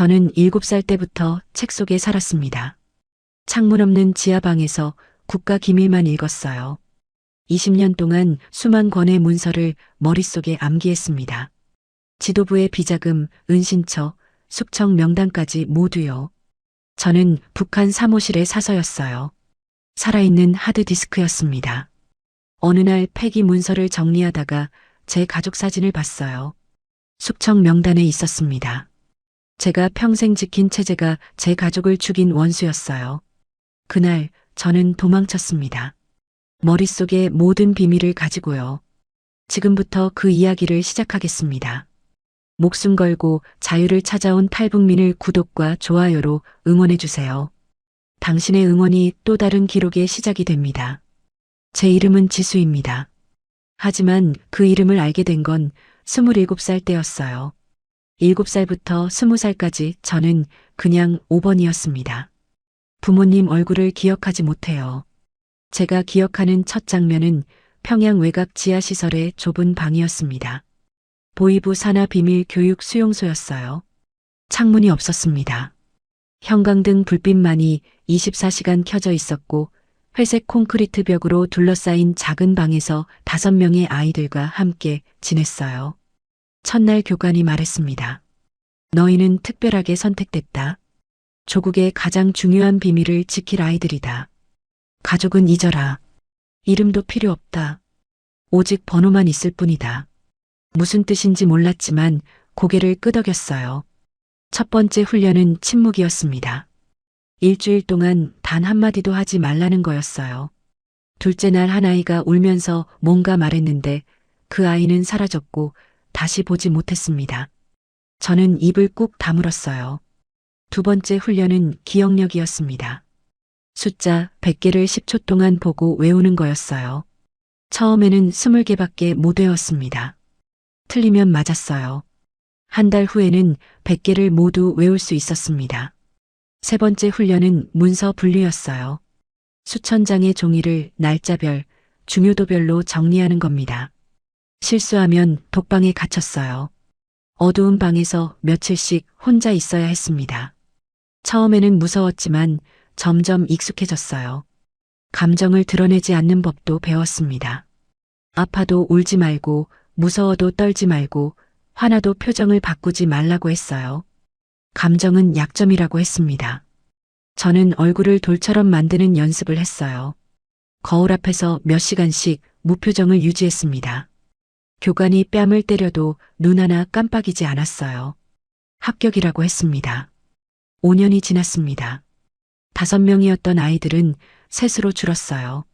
저는 7살 때부터 책 속에 살았습니다. 창문 없는 지하방에서 국가 기밀만 읽었어요. 20년 동안 수만 권의 문서를 머릿속에 암기했습니다. 지도부의 비자금, 은신처, 숙청 명단까지 모두요. 저는 북한 사무실의 사서였어요. 살아있는 하드디스크였습니다. 어느 날 폐기 문서를 정리하다가 제 가족 사진을 봤어요. 숙청 명단에 있었습니다. 제가 평생 지킨 체제가 제 가족을 죽인 원수였어요. 그날 저는 도망쳤습니다. 머릿속에 모든 비밀을 가지고요. 지금부터 그 이야기를 시작하겠습니다. 목숨 걸고 자유를 찾아온 탈북민을 구독과 좋아요로 응원해주세요. 당신의 응원이 또 다른 기록의 시작이 됩니다. 제 이름은 지수입니다. 하지만 그 이름을 알게 된 건 27살 때였어요. 7살부터 20살까지 저는 그냥 5번이었습니다. 부모님 얼굴을 기억하지 못해요. 제가 기억하는 첫 장면은 평양 외곽 지하시설의 좁은 방이었습니다. 보위부 산하 비밀 교육 수용소였어요. 창문이 없었습니다. 형광등 불빛만이 24시간 켜져 있었고 회색 콘크리트 벽으로 둘러싸인 작은 방에서 5명의 아이들과 함께 지냈어요. 첫날 교관이 말했습니다. 너희는 특별하게 선택됐다. 조국의 가장 중요한 비밀을 지킬 아이들이다. 가족은 잊어라. 이름도 필요 없다. 오직 번호만 있을 뿐이다. 무슨 뜻인지 몰랐지만 고개를 끄덕였어요. 첫 번째 훈련은 침묵이었습니다. 일주일 동안 단 한마디도 하지 말라는 거였어요. 둘째 날 한 아이가 울면서 뭔가 말했는데 그 아이는 사라졌고 다시 보지 못했습니다. 저는 입을 꾹 다물었어요. 두 번째 훈련은 기억력이었습니다. 숫자 100개를 10초 동안 보고 외우는 거였어요. 처음에는 20개밖에 못 외웠습니다. 틀리면 맞았어요. 한 달 후에는 100개를 모두 외울 수 있었습니다. 세 번째 훈련은 문서 분류였어요. 수천 장의 종이를 날짜별, 중요도별로 정리하는 겁니다. 실수하면 독방에 갇혔어요. 어두운 방에서 며칠씩 혼자 있어야 했습니다. 처음에는 무서웠지만 점점 익숙해졌어요. 감정을 드러내지 않는 법도 배웠습니다. 아파도 울지 말고, 무서워도 떨지 말고, 화나도 표정을 바꾸지 말라고 했어요. 감정은 약점이라고 했습니다. 저는 얼굴을 돌처럼 만드는 연습을 했어요. 거울 앞에서 몇 시간씩 무표정을 유지했습니다. 교관이 뺨을 때려도 눈 하나 깜빡이지 않았어요. 합격이라고 했습니다. 5년이 지났습니다. 5명이었던 아이들은 셋으로 줄었어요.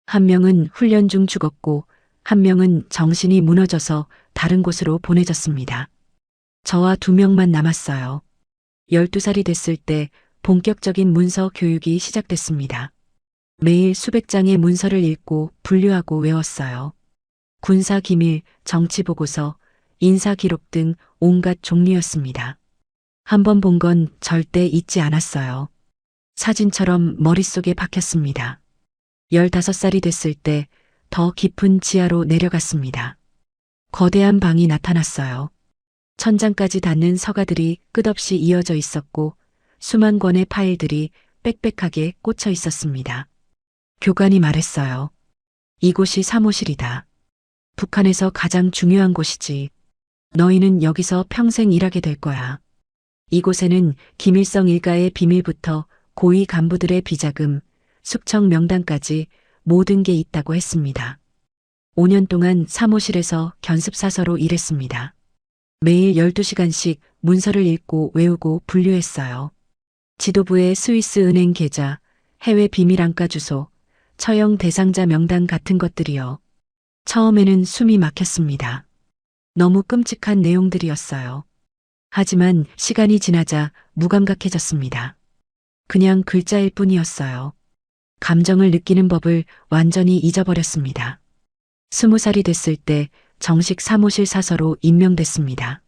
한 명은 훈련 중 죽었고 한 명은 정신이 무너져서 다른 곳으로 보내졌습니다. 저와 2명만 남았어요. 12살이 됐을 때 본격적인 문서 교육이 시작됐습니다. 매일 수백 장의 문서를 읽고 분류하고 외웠어요. 군사 기밀, 정치 보고서, 인사 기록 등 온갖 종류였습니다. 한 번 본 건 절대 잊지 않았어요. 사진처럼 머릿속에 박혔습니다. 15살이 됐을 때 더 깊은 지하로 내려갔습니다. 거대한 방이 나타났어요. 천장까지 닿는 서가들이 끝없이 이어져 있었고 수만 권의 파일들이 빽빽하게 꽂혀 있었습니다. 교관이 말했어요. 이곳이 사무실이다. 북한에서 가장 중요한 곳이지. 너희는 여기서 평생 일하게 될 거야. 이곳에는 김일성 일가의 비밀부터 고위 간부들의 비자금, 숙청 명단까지 모든 게 있다고 했습니다. 5년 동안 사무실에서 견습사서로 일했습니다. 매일 12시간씩 문서를 읽고 외우고 분류했어요. 지도부의 스위스 은행 계좌, 해외 비밀 안가 주소, 처형 대상자 명단 같은 것들이요. 처음에는 숨이 막혔습니다. 너무 끔찍한 내용들이었어요. 하지만 시간이 지나자 무감각해졌습니다. 그냥 글자일 뿐이었어요. 감정을 느끼는 법을 완전히 잊어버렸습니다. 20살이 됐을 때 정식 사무실 사서로 임명됐습니다.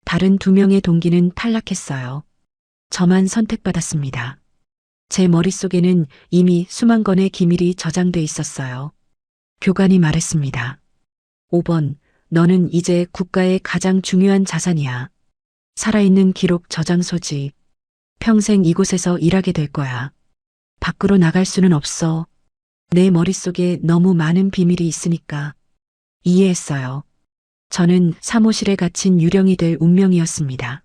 다른 2명의 동기는 탈락했어요. 저만 선택받았습니다. 제 머릿속에는 이미 수만 건의 기밀이 저장돼 있었어요. 교관이 말했습니다. 5번, 너는 이제 국가의 가장 중요한 자산이야. 살아있는 기록 저장소지. 평생 이곳에서 일하게 될 거야. 밖으로 나갈 수는 없어. 내 머릿속에 너무 많은 비밀이 있으니까. 이해했어요. 저는 사무실에 갇힌 유령이 될 운명이었습니다.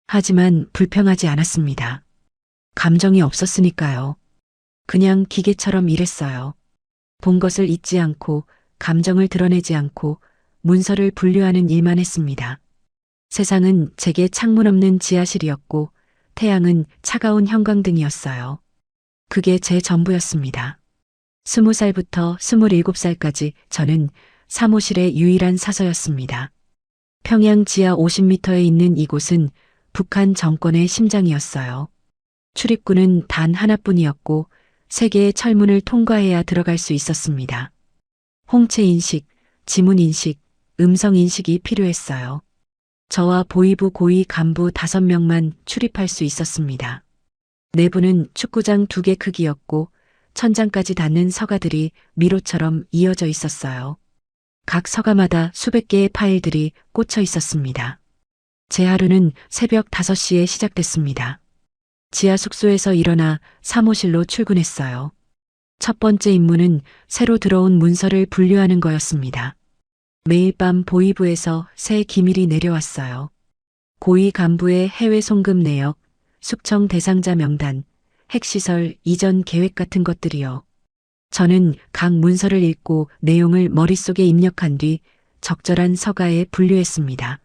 하지만 불평하지 않았습니다. 감정이 없었으니까요. 그냥 기계처럼 일했어요. 본 것을 잊지 않고 감정을 드러내지 않고 문서를 분류하는 일만 했습니다. 세상은 제게 창문 없는 지하실이었고 태양은 차가운 형광등이었어요. 그게 제 전부였습니다. 20살부터 27살까지 저는 사무실의 유일한 사서였습니다. 평양 지하 50m에 있는 이곳은 북한 정권의 심장이었어요. 출입구는 단 하나뿐이었고 세 개의 철문을 통과해야 들어갈 수 있었습니다. 홍채 인식, 지문 인식, 음성 인식이 필요했어요. 저와 보위부 고위 간부 5명만 출입할 수 있었습니다. 내부는 축구장 2개 크기였고 천장까지 닿는 서가들이 미로처럼 이어져 있었어요. 각 서가마다 수백 개의 파일들이 꽂혀 있었습니다. 제 하루는 새벽 5시에 시작됐습니다. 지하 숙소에서 일어나 사무실로 출근했어요. 첫 번째 임무는 새로 들어온 문서를 분류하는 거였습니다. 매일 밤 보위부에서 새 기밀이 내려왔어요. 고위 간부의 해외 송금 내역, 숙청 대상자 명단, 핵시설 이전 계획 같은 것들이요. 저는 각 문서를 읽고 내용을 머릿속에 입력한 뒤 적절한 서가에 분류했습니다.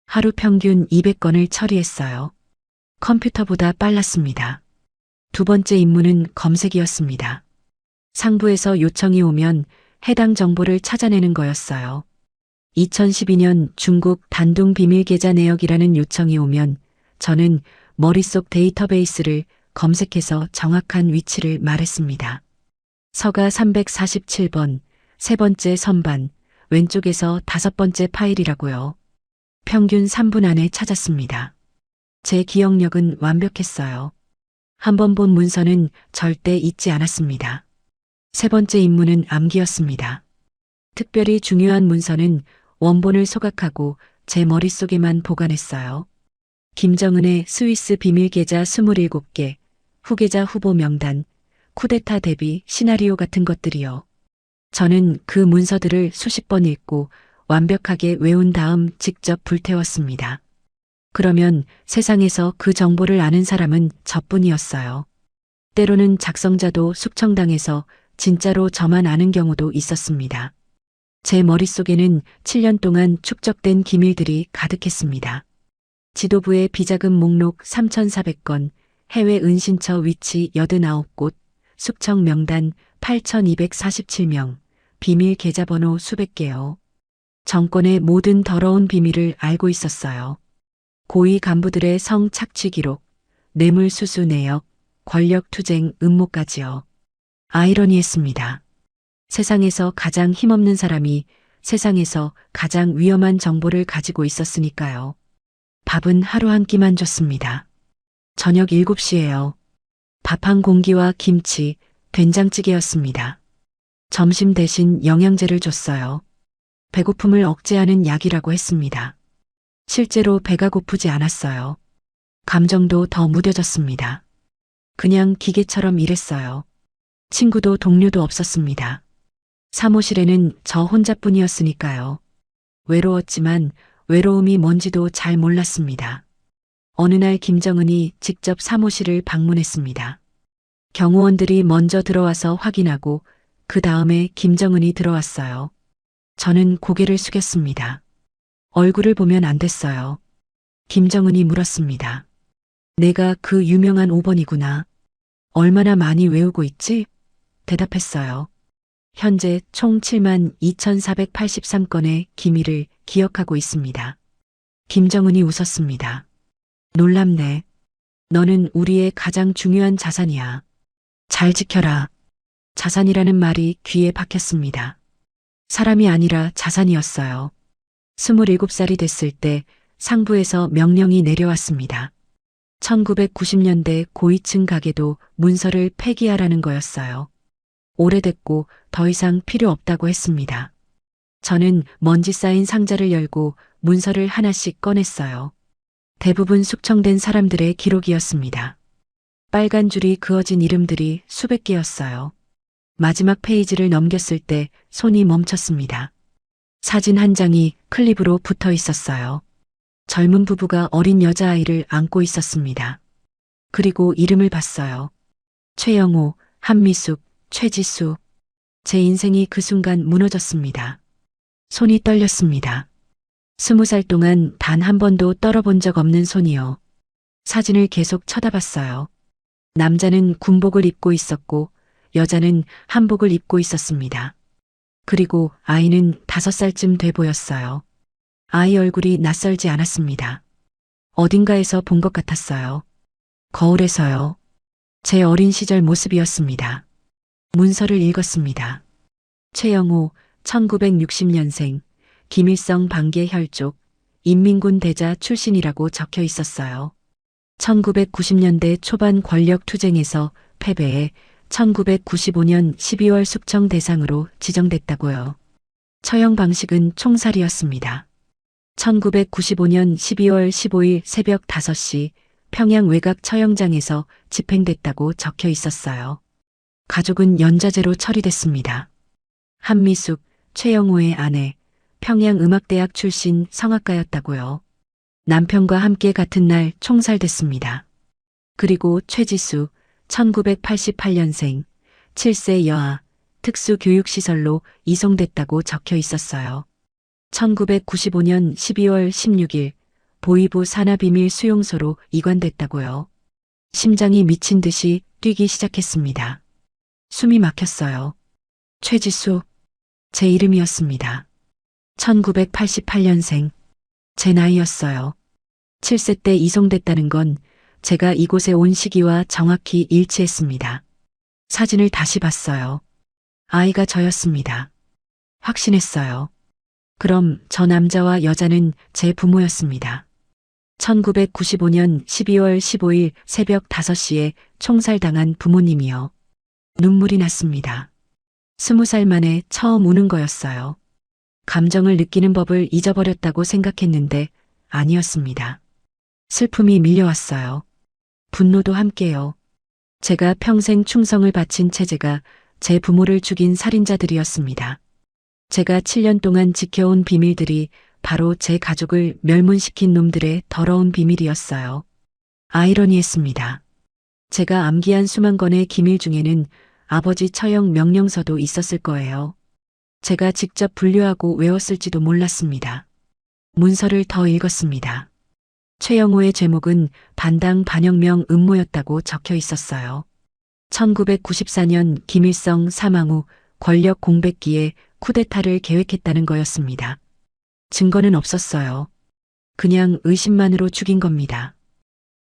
하루 평균 200건을 처리했어요. 컴퓨터보다 빨랐습니다. 두 번째 임무는 검색이었습니다. 상부에서 요청이 오면 해당 정보를 찾아내는 거였어요. 2012년 중국 단둥 비밀 계좌 내역이라는 요청이 오면 저는 머릿속 데이터베이스를 검색해서 정확한 위치를 말했습니다. 서가 347번, 세 번째 선반, 왼쪽에서 5번째 파일이라고요. 평균 3분 안에 찾았습니다. 제 기억력은 완벽했어요. 한 번 본 문서는 절대 잊지 않았습니다. 세 번째 임무는 암기였습니다. 특별히 중요한 문서는 원본을 소각하고 제 머릿속에만 보관했어요. 김정은의 스위스 비밀 계좌 27개, 후계자 후보 명단, 쿠데타 대비 시나리오 같은 것들이요. 저는 그 문서들을 수십 번 읽고 완벽하게 외운 다음 직접 불태웠습니다. 그러면 세상에서 그 정보를 아는 사람은 저뿐이었어요. 때로는 작성자도 숙청당해서 진짜로 저만 아는 경우도 있었습니다. 제 머릿속에는 7년 동안 축적된 기밀들이 가득했습니다. 지도부의 비자금 목록 3,400건, 해외 은신처 위치 89곳, 숙청 명단 8,247명, 비밀 계좌번호 수백 개요. 정권의 모든 더러운 비밀을 알고 있었어요. 고위 간부들의 성 착취 기록, 뇌물 수수 내역, 권력 투쟁 음모까지요. 아이러니했습니다. 세상에서 가장 힘없는 사람이 세상에서 가장 위험한 정보를 가지고 있었으니까요. 밥은 하루 한 끼만 줬습니다. 저녁 7시에요. 밥 한 공기와 김치, 된장찌개였습니다. 점심 대신 영양제를 줬어요. 배고픔을 억제하는 약이라고 했습니다. 실제로 배가 고프지 않았어요. 감정도 더 무뎌졌습니다. 그냥 기계처럼 일했어요. 친구도 동료도 없었습니다. 사무실에는 저 혼자뿐이었으니까요. 외로웠지만 외로움이 뭔지도 잘 몰랐습니다. 어느 날 김정은이 직접 사무실을 방문했습니다. 경호원들이 먼저 들어와서 확인하고 그 다음에 김정은이 들어왔어요. 저는 고개를 숙였습니다. 얼굴을 보면 안 됐어요. 김정은이 물었습니다. 내가 그 유명한 5번이구나. 얼마나 많이 외우고 있지? 대답했어요. 현재 총 72,483건의 기밀을 기억하고 있습니다. 김정은이 웃었습니다. 놀랍네. 너는 우리의 가장 중요한 자산이야. 잘 지켜라. 자산이라는 말이 귀에 박혔습니다. 사람이 아니라 자산이었어요. 27살이 됐을 때 상부에서 명령이 내려왔습니다. 1990년대 고위층 가게도 문서를 폐기하라는 거였어요. 오래됐고 더 이상 필요 없다고 했습니다. 저는 먼지 쌓인 상자를 열고 문서를 하나씩 꺼냈어요. 대부분 숙청된 사람들의 기록이었습니다. 빨간 줄이 그어진 이름들이 수백 개였어요. 마지막 페이지를 넘겼을 때 손이 멈췄습니다. 사진 한 장이 클립으로 붙어 있었어요. 젊은 부부가 어린 여자아이를 안고 있었습니다. 그리고 이름을 봤어요. 최영호, 한미숙, 최지수. 제 인생이 그 순간 무너졌습니다. 손이 떨렸습니다. 20살 동안 단 한 번도 떨어본 적 없는 손이요. 사진을 계속 쳐다봤어요. 남자는 군복을 입고 있었고 여자는 한복을 입고 있었습니다. 그리고 아이는 5살쯤 돼 보였어요. 아이 얼굴이 낯설지 않았습니다. 어딘가에서 본 것 같았어요. 거울에서요. 제 어린 시절 모습이었습니다. 문서를 읽었습니다. 최영호, 1960년생, 김일성 반계 혈족, 인민군 대자 출신이라고 적혀 있었어요. 1990년대 초반 권력 투쟁에서 패배해 1995년 12월 숙청 대상으로 지정됐다고요. 처형 방식은 총살이었습니다. 1995년 12월 15일 새벽 5시 평양 외곽 처형장에서 집행됐다고 적혀 있었어요. 가족은 연좌제로 처리됐습니다. 한미숙, 최영호의 아내, 평양음악대학 출신 성악가였다고요. 남편과 함께 같은 날 총살됐습니다. 그리고 최지수, 1988년생, 7세 여아, 특수교육시설로 이송됐다고 적혀 있었어요. 1995년 12월 16일 보이부 산하비밀 수용소로 이관됐다고요. 심장이 미친 듯이 뛰기 시작했습니다. 숨이 막혔어요. 최지수, 제 이름이었습니다. 1988년생, 제 나이였어요. 7세 때 이송됐다는 건 제가 이곳에 온 시기와 정확히 일치했습니다. 사진을 다시 봤어요. 아이가 저였습니다. 확신했어요. 그럼 저 남자와 여자는 제 부모였습니다. 1995년 12월 15일 새벽 5시에 총살당한 부모님이요. 눈물이 났습니다. 20살 만에 처음 우는 거였어요. 감정을 느끼는 법을 잊어버렸다고 생각했는데 아니었습니다. 슬픔이 밀려왔어요. 분노도 함께요. 제가 평생 충성을 바친 체제가 제 부모를 죽인 살인자들이었습니다. 제가 7년 동안 지켜온 비밀들이 바로 제 가족을 멸문시킨 놈들의 더러운 비밀이었어요. 아이러니했습니다. 제가 암기한 수만 건의 기밀 중에는 아버지 처형 명령서도 있었을 거예요. 제가 직접 분류하고 외웠을지도 몰랐습니다. 문서를 더 읽었습니다. 최영호의 제목은 반당 반혁명 음모였다고 적혀 있었어요. 1994년 김일성 사망 후 권력 공백기에 쿠데타를 계획했다는 거였습니다. 증거는 없었어요. 그냥 의심만으로 죽인 겁니다.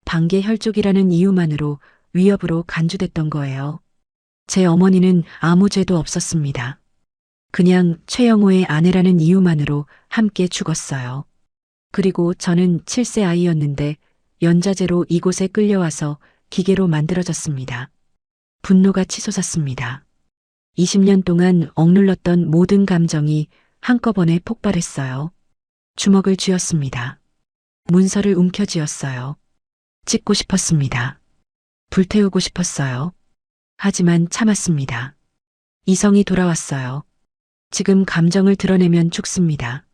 반계 혈족이라는 이유만으로 위협으로 간주됐던 거예요. 제 어머니는 아무 죄도 없었습니다. 그냥 최영호의 아내라는 이유만으로 함께 죽었어요. 그리고 저는 7세 아이였는데 연좌제로 이곳에 끌려와서 기계로 만들어졌습니다. 분노가 치솟았습니다. 20년 동안 억눌렀던 모든 감정이 한꺼번에 폭발했어요. 주먹을 쥐었습니다. 문서를 움켜쥐었어요. 찍고 싶었습니다. 불태우고 싶었어요. 하지만 참았습니다. 이성이 돌아왔어요. 지금 감정을 드러내면 죽습니다.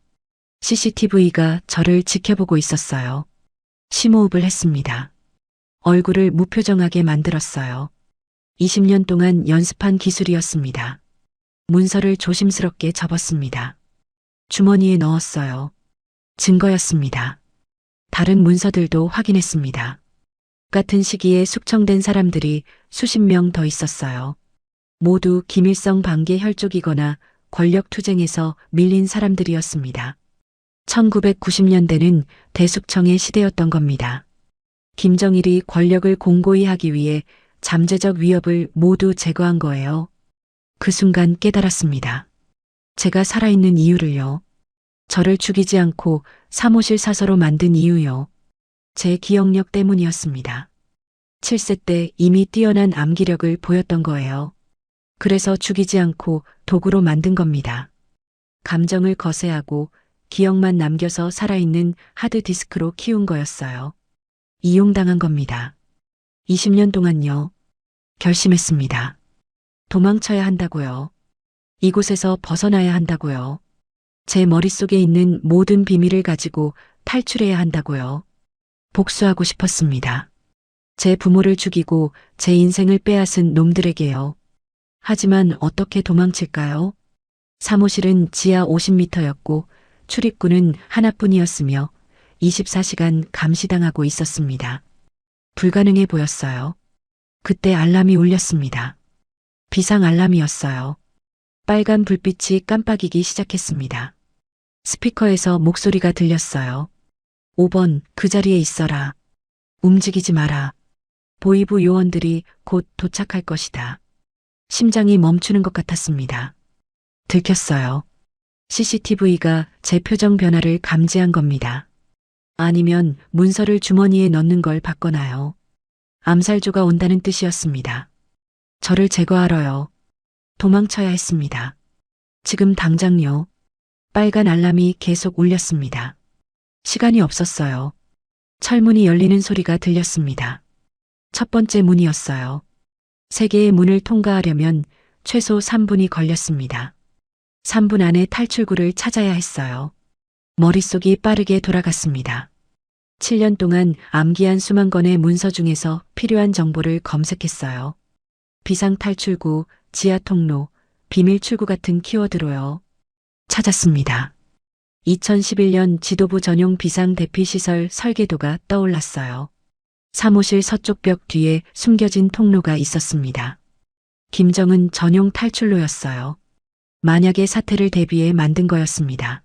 CCTV가 저를 지켜보고 있었어요. 심호흡을 했습니다. 얼굴을 무표정하게 만들었어요. 20년 동안 연습한 기술이었습니다. 문서를 조심스럽게 접었습니다. 주머니에 넣었어요. 증거였습니다. 다른 문서들도 확인했습니다. 같은 시기에 숙청된 사람들이 수십 명 더 있었어요. 모두 김일성 반계 혈족이거나 권력 투쟁에서 밀린 사람들이었습니다. 1990년대는 대숙청의 시대였던 겁니다. 김정일이 권력을 공고히 하기 위해 잠재적 위협을 모두 제거한 거예요. 그 순간 깨달았습니다. 제가 살아있는 이유를요. 저를 죽이지 않고 사무실 사서로 만든 이유요. 제 기억력 때문이었습니다. 7세 때 이미 뛰어난 암기력을 보였던 거예요. 그래서 죽이지 않고 도구로 만든 겁니다. 감정을 거세하고 기억만 남겨서 살아있는 하드디스크로 키운 거였어요. 이용당한 겁니다. 20년 동안요. 결심했습니다. 도망쳐야 한다고요. 이곳에서 벗어나야 한다고요. 제 머릿속에 있는 모든 비밀을 가지고 탈출해야 한다고요. 복수하고 싶었습니다. 제 부모를 죽이고 제 인생을 빼앗은 놈들에게요. 하지만 어떻게 도망칠까요? 사무실은 지하 50m였고 출입구는 하나뿐이었으며 24시간 감시당하고 있었습니다. 불가능해 보였어요. 그때 알람이 울렸습니다. 비상 알람이었어요. 빨간 불빛이 깜빡이기 시작했습니다. 스피커에서 목소리가 들렸어요. 5번, 그 자리에 있어라. 움직이지 마라. 보이부 요원들이 곧 도착할 것이다. 심장이 멈추는 것 같았습니다. 들켰어요. CCTV가 제 표정 변화를 감지한 겁니다. 아니면 문서를 주머니에 넣는 걸 봤거나요. 암살조가 온다는 뜻이었습니다. 저를 제거하러요. 도망쳐야 했습니다. 지금 당장요. 빨간 알람이 계속 울렸습니다. 시간이 없었어요. 철문이 열리는 소리가 들렸습니다. 첫 번째 문이었어요. 세 개의 문을 통과하려면 최소 3분이 걸렸습니다. 3분 안에 탈출구를 찾아야 했어요. 머릿속이 빠르게 돌아갔습니다. 7년 동안 암기한 수만 건의 문서 중에서 필요한 정보를 검색했어요. 비상탈출구, 지하통로, 비밀출구 같은 키워드로요. 찾았습니다. 2011년 지도부 전용 비상대피시설 설계도가 떠올랐어요. 사무실 서쪽 벽 뒤에 숨겨진 통로가 있었습니다. 김정은 전용 탈출로였어요. 만약의 사태를 대비해 만든 거였습니다.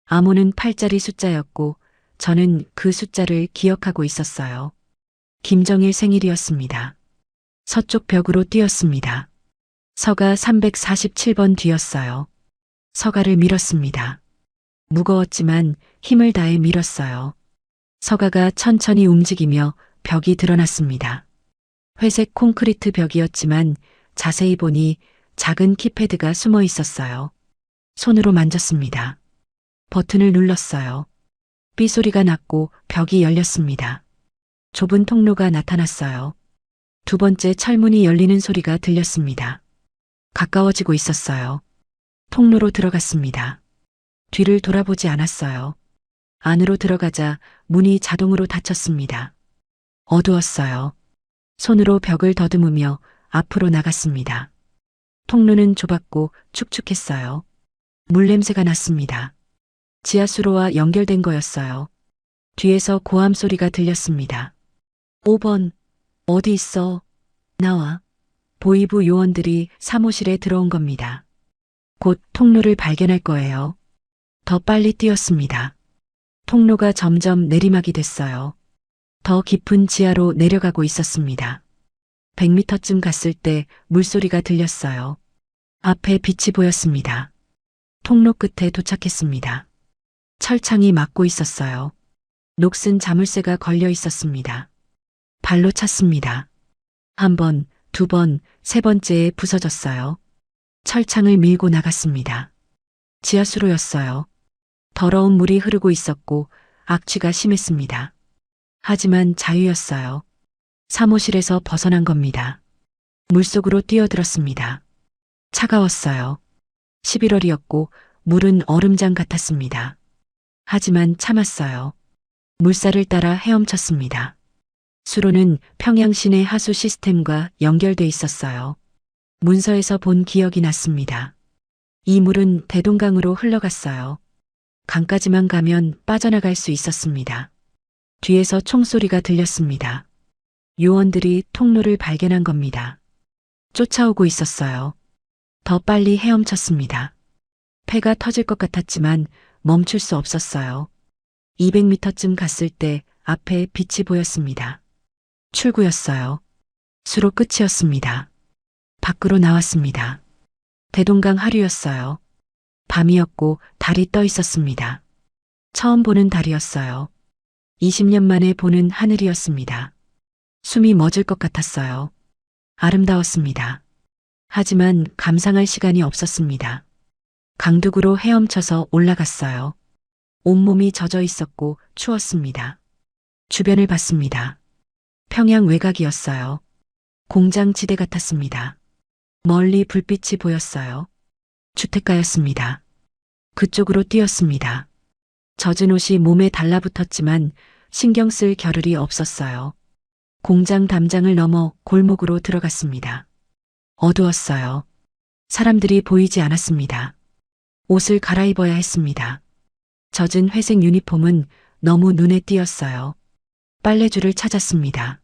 암호는 8자리 숫자였고 저는 그 숫자를 기억하고 있었어요. 김정일 생일이었습니다. 서쪽 벽으로 뛰었습니다. 서가 347번 뒤였어요. 서가를 밀었습니다. 무거웠지만 힘을 다해 밀었어요. 서가가 천천히 움직이며 벽이 드러났습니다. 회색 콘크리트 벽이었지만 자세히 보니 작은 키패드가 숨어 있었어요. 손으로 만졌습니다. 버튼을 눌렀어요. 삐 소리가 났고 벽이 열렸습니다. 좁은 통로가 나타났어요. 두 번째 철문이 열리는 소리가 들렸습니다. 가까워지고 있었어요. 통로로 들어갔습니다. 뒤를 돌아보지 않았어요. 안으로 들어가자 문이 자동으로 닫혔습니다. 어두웠어요. 손으로 벽을 더듬으며 앞으로 나갔습니다. 통로는 좁았고 축축했어요. 물냄새가 났습니다. 지하수로와 연결된 거였어요. 뒤에서 고함 소리가 들렸습니다. 5번, 어디 있어? 나와. 보이부 요원들이 사무실에 들어온 겁니다. 곧 통로를 발견할 거예요. 더 빨리 뛰었습니다. 통로가 점점 내리막이 됐어요. 더 깊은 지하로 내려가고 있었습니다. 100m쯤 갔을 때 물소리가 들렸어요. 앞에 빛이 보였습니다. 통로 끝에 도착했습니다. 철창이 막고 있었어요. 녹슨 자물쇠가 걸려 있었습니다. 발로 찼습니다. 한 번, 두 번, 세 번째에 부서졌어요. 철창을 밀고 나갔습니다. 지하수로였어요. 더러운 물이 흐르고 있었고 악취가 심했습니다. 하지만 자유였어요. 사무실에서 벗어난 겁니다. 물속으로 뛰어들었습니다. 차가웠어요. 11월이었고 물은 얼음장 같았습니다. 하지만 참았어요. 물살을 따라 헤엄쳤습니다. 수로는 평양시내 하수 시스템과 연결돼 있었어요. 문서에서 본 기억이 났습니다. 이 물은 대동강으로 흘러갔어요. 강까지만 가면 빠져나갈 수 있었습니다. 뒤에서 총소리가 들렸습니다. 요원들이 통로를 발견한 겁니다. 쫓아오고 있었어요. 더 빨리 헤엄쳤습니다. 폐가 터질 것 같았지만 멈출 수 없었어요. 200m쯤 갔을 때 앞에 빛이 보였습니다. 출구였어요. 수로 끝이었습니다. 밖으로 나왔습니다. 대동강 하류였어요. 밤이었고 달이 떠 있었습니다. 처음 보는 달이었어요. 20년 만에 보는 하늘이었습니다. 숨이 멎을 것 같았어요. 아름다웠습니다. 하지만 감상할 시간이 없었습니다. 강둑으로 헤엄쳐서 올라갔어요. 온몸이 젖어 있었고 추웠습니다. 주변을 봤습니다. 평양 외곽이었어요. 공장 지대 같았습니다. 멀리 불빛이 보였어요. 주택가였습니다. 그쪽으로 뛰었습니다. 젖은 옷이 몸에 달라붙었지만 신경 쓸 겨를이 없었어요. 공장 담장을 넘어 골목으로 들어갔습니다. 어두웠어요. 사람들이 보이지 않았습니다. 옷을 갈아입어야 했습니다. 젖은 회색 유니폼은 너무 눈에 띄었어요. 빨래줄을 찾았습니다.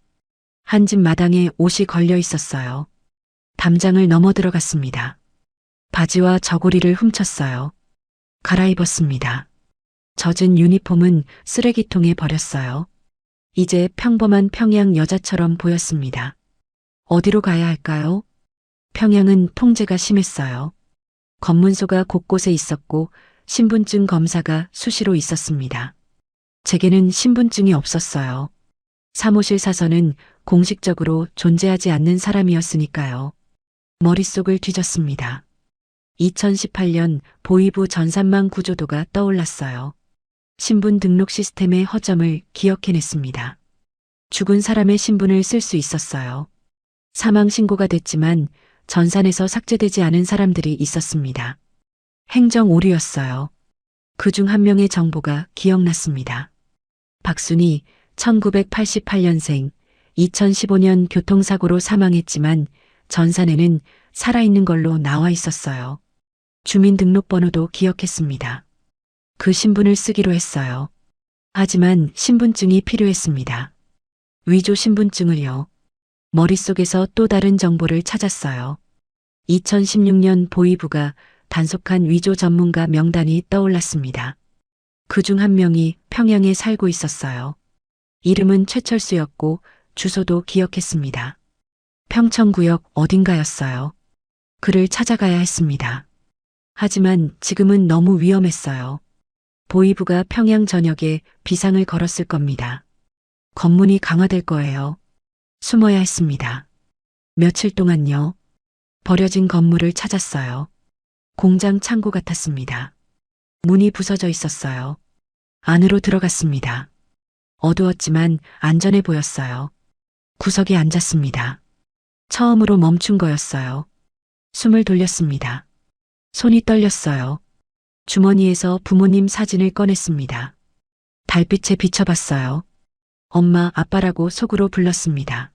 한 집 마당에 옷이 걸려 있었어요. 담장을 넘어 들어갔습니다. 바지와 저고리를 훔쳤어요. 갈아입었습니다. 젖은 유니폼은 쓰레기통에 버렸어요. 이제 평범한 평양 여자처럼 보였습니다. 어디로 가야 할까요? 평양은 통제가 심했어요. 검문소가 곳곳에 있었고 신분증 검사가 수시로 있었습니다. 제게는 신분증이 없었어요. 사무실 사서는 공식적으로 존재하지 않는 사람이었으니까요. 머릿속을 뒤졌습니다. 2018년 보이부 전산망 구조도가 떠올랐어요. 신분 등록 시스템의 허점을 기억해냈습니다. 죽은 사람의 신분을 쓸 수 있었어요. 사망 신고가 됐지만 전산에서 삭제되지 않은 사람들이 있었습니다. 행정 오류였어요. 그중 한 명의 정보가 기억났습니다. 박순희 1988년생 2015년 교통사고로 사망했지만 전산에는 살아있는 걸로 나와 있었어요. 주민등록번호도 기억했습니다. 그 신분을 쓰기로 했어요. 하지만 신분증이 필요했습니다. 위조 신분증을요. 머릿속에서 또 다른 정보를 찾았어요. 2016년 보이부가 단속한 위조 전문가 명단이 떠올랐습니다. 그중 한 명이 평양에 살고 있었어요. 이름은 최철수였고 주소도 기억했습니다. 평천구역 어딘가였어요. 그를 찾아가야 했습니다. 하지만 지금은 너무 위험했어요. 보이부가 평양 전역에 비상을 걸었을 겁니다. 검문이 강화될 거예요. 숨어야 했습니다. 며칠 동안요. 버려진 건물을 찾았어요. 공장 창고 같았습니다. 문이 부서져 있었어요. 안으로 들어갔습니다. 어두웠지만 안전해 보였어요. 구석에 앉았습니다. 처음으로 멈춘 거였어요. 숨을 돌렸습니다. 손이 떨렸어요. 주머니에서 부모님 사진을 꺼냈습니다. 달빛에 비춰봤어요. 엄마, 아빠라고 속으로 불렀습니다.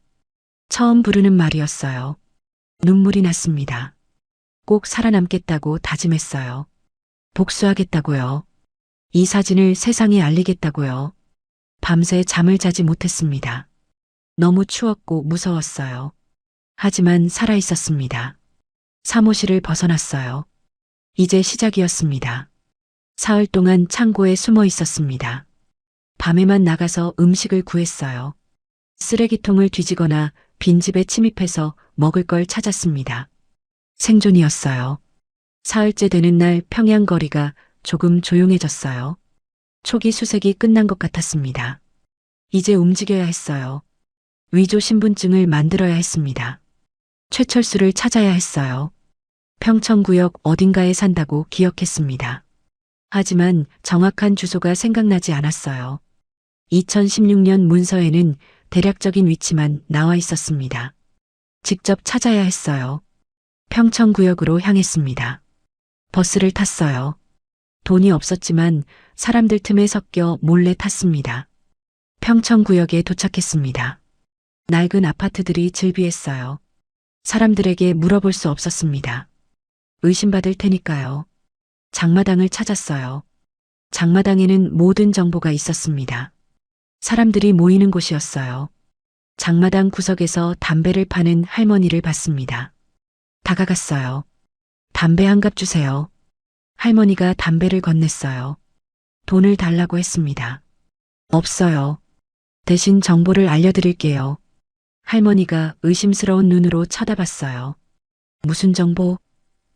처음 부르는 말이었어요. 눈물이 났습니다. 꼭 살아남겠다고 다짐했어요. 복수하겠다고요. 이 사진을 세상에 알리겠다고요. 밤새 잠을 자지 못했습니다. 너무 추웠고 무서웠어요. 하지만 살아 있었습니다. 사무실을 벗어났어요. 이제 시작이었습니다. 사흘 동안 창고에 숨어 있었습니다. 밤에만 나가서 음식을 구했어요. 쓰레기통을 뒤지거나 빈집에 침입해서 먹을 걸 찾았습니다. 생존이었어요. 사흘째 되는 날 평양 거리가 조금 조용해졌어요. 초기 수색이 끝난 것 같았습니다. 이제 움직여야 했어요. 위조 신분증을 만들어야 했습니다. 최철수를 찾아야 했어요. 평천구역 어딘가에 산다고 기억했습니다. 하지만 정확한 주소가 생각나지 않았어요. 2016년 문서에는 대략적인 위치만 나와 있었습니다. 직접 찾아야 했어요. 평천구역으로 향했습니다. 버스를 탔어요. 돈이 없었지만 사람들 틈에 섞여 몰래 탔습니다. 평천구역에 도착했습니다. 낡은 아파트들이 즐비했어요. 사람들에게 물어볼 수 없었습니다. 의심받을 테니까요. 장마당을 찾았어요. 장마당에는 모든 정보가 있었습니다. 사람들이 모이는 곳이었어요. 장마당 구석에서 담배를 파는 할머니를 봤습니다. 다가갔어요. 담배 한 갑 주세요. 할머니가 담배를 건넸어요. 돈을 달라고 했습니다. 없어요. 대신 정보를 알려드릴게요. 할머니가 의심스러운 눈으로 쳐다봤어요. 무슨 정보?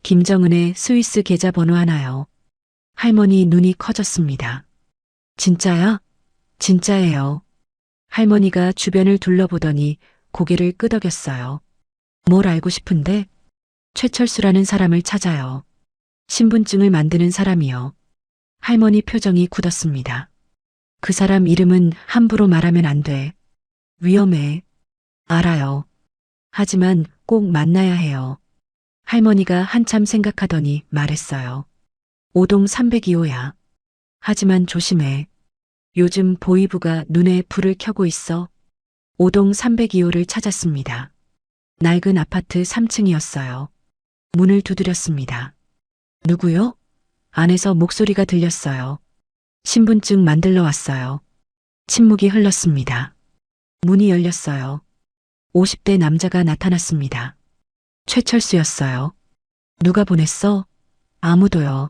김정은의 스위스 계좌번호 하나요. 할머니 눈이 커졌습니다. 진짜야? 진짜예요. 할머니가 주변을 둘러보더니 고개를 끄덕였어요. 뭘 알고 싶은데? 최철수라는 사람을 찾아요. 신분증을 만드는 사람이요. 할머니 표정이 굳었습니다. 그 사람 이름은 함부로 말하면 안 돼. 위험해. 알아요. 하지만 꼭 만나야 해요. 할머니가 한참 생각하더니 말했어요. 오동 302호야. 하지만 조심해. 요즘 보이부가 눈에 불을 켜고 있어. 오동 302호를 찾았습니다. 낡은 아파트 3층이었어요. 문을 두드렸습니다. 누구요? 안에서 목소리가 들렸어요. 신분증 만들러 왔어요. 침묵이 흘렀습니다. 문이 열렸어요. 50대 남자가 나타났습니다. 최철수였어요. 누가 보냈어? 아무도요.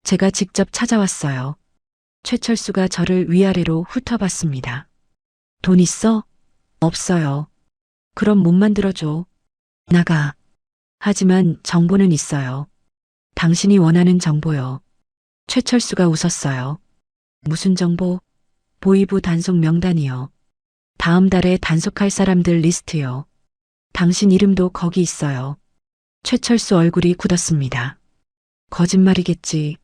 제가 직접 찾아왔어요. 최철수가 저를 위아래로 훑어봤습니다. 돈 있어? 없어요. 그럼 못 만들어줘. 나가. 하지만 정보는 있어요. 당신이 원하는 정보요. 최철수가 웃었어요. 무슨 정보? 보이부 단속 명단이요. 다음 달에 단속할 사람들 리스트요. 당신 이름도 거기 있어요. 최철수 얼굴이 굳었습니다. 거짓말이겠지.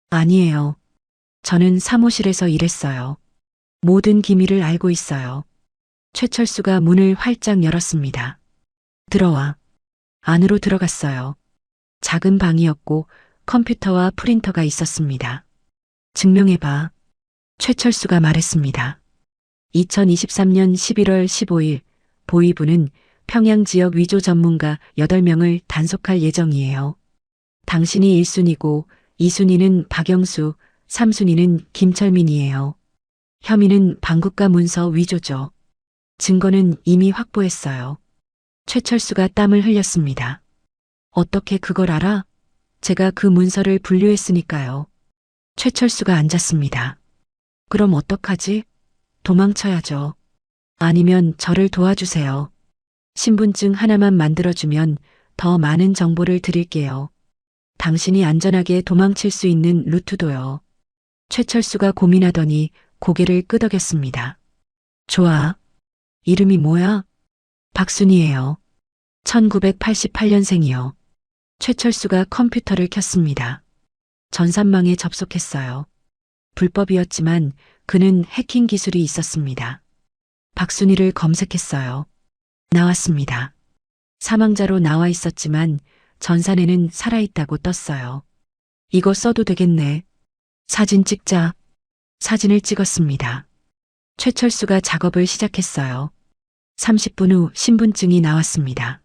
아니에요. 저는 사무실에서 일했어요. 모든 기밀을 알고 있어요. 최철수가 문을 활짝 열었습니다. 들어와. 안으로 들어갔어요. 작은 방이었고 컴퓨터와 프린터가 있었습니다. 증명해봐. 최철수가 말했습니다. 2023년 11월 15일 보이부는 평양 지역 위조 전문가 8명을 단속할 예정이에요. 당신이 1순위고 2순위는 박영수, 3순위는 김철민이에요. 혐의는 반국가 문서 위조죠. 증거는 이미 확보했어요. 최철수가 땀을 흘렸습니다. 어떻게 그걸 알아? 제가 그 문서를 분류했으니까요. 최철수가 앉았습니다. 그럼 어떡하지? 도망쳐야죠. 아니면 저를 도와주세요. 신분증 하나만 만들어주면 더 많은 정보를 드릴게요. 당신이 안전하게 도망칠 수 있는 루트도요. 최철수가 고민하더니 고개를 끄덕였습니다. 좋아. 이름이 뭐야? 박순이에요. 1988년생이요. 최철수가 컴퓨터를 켰습니다. 전산망에 접속했어요. 불법이었지만 그는 해킹 기술이 있었습니다. 박순이를 검색했어요. 나왔습니다. 사망자로 나와 있었지만 전산에는 살아있다고 떴어요. 이거 써도 되겠네. 사진 찍자. 사진을 찍었습니다. 최철수가 작업을 시작했어요. 30분 후 신분증이 나왔습니다.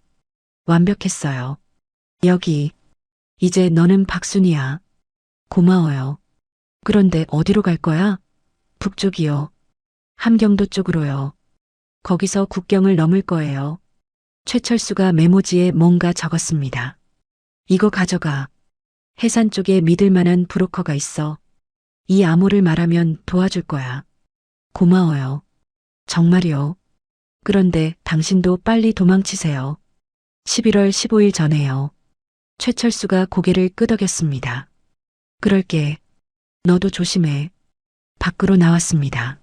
완벽했어요. 여기. 이제 너는 박순이야. 고마워요. 그런데 어디로 갈 거야? 북쪽이요. 함경도 쪽으로요. 거기서 국경을 넘을 거예요. 최철수가 메모지에 뭔가 적었습니다. 이거 가져가. 해산 쪽에 믿을 만한 브로커가 있어. 이 암호를 말하면 도와줄 거야. 고마워요. 정말요. 그런데 당신도 빨리 도망치세요. 11월 15일 전에요. 최철수가 고개를 끄덕였습니다. 그럴게. 너도 조심해. 밖으로 나왔습니다.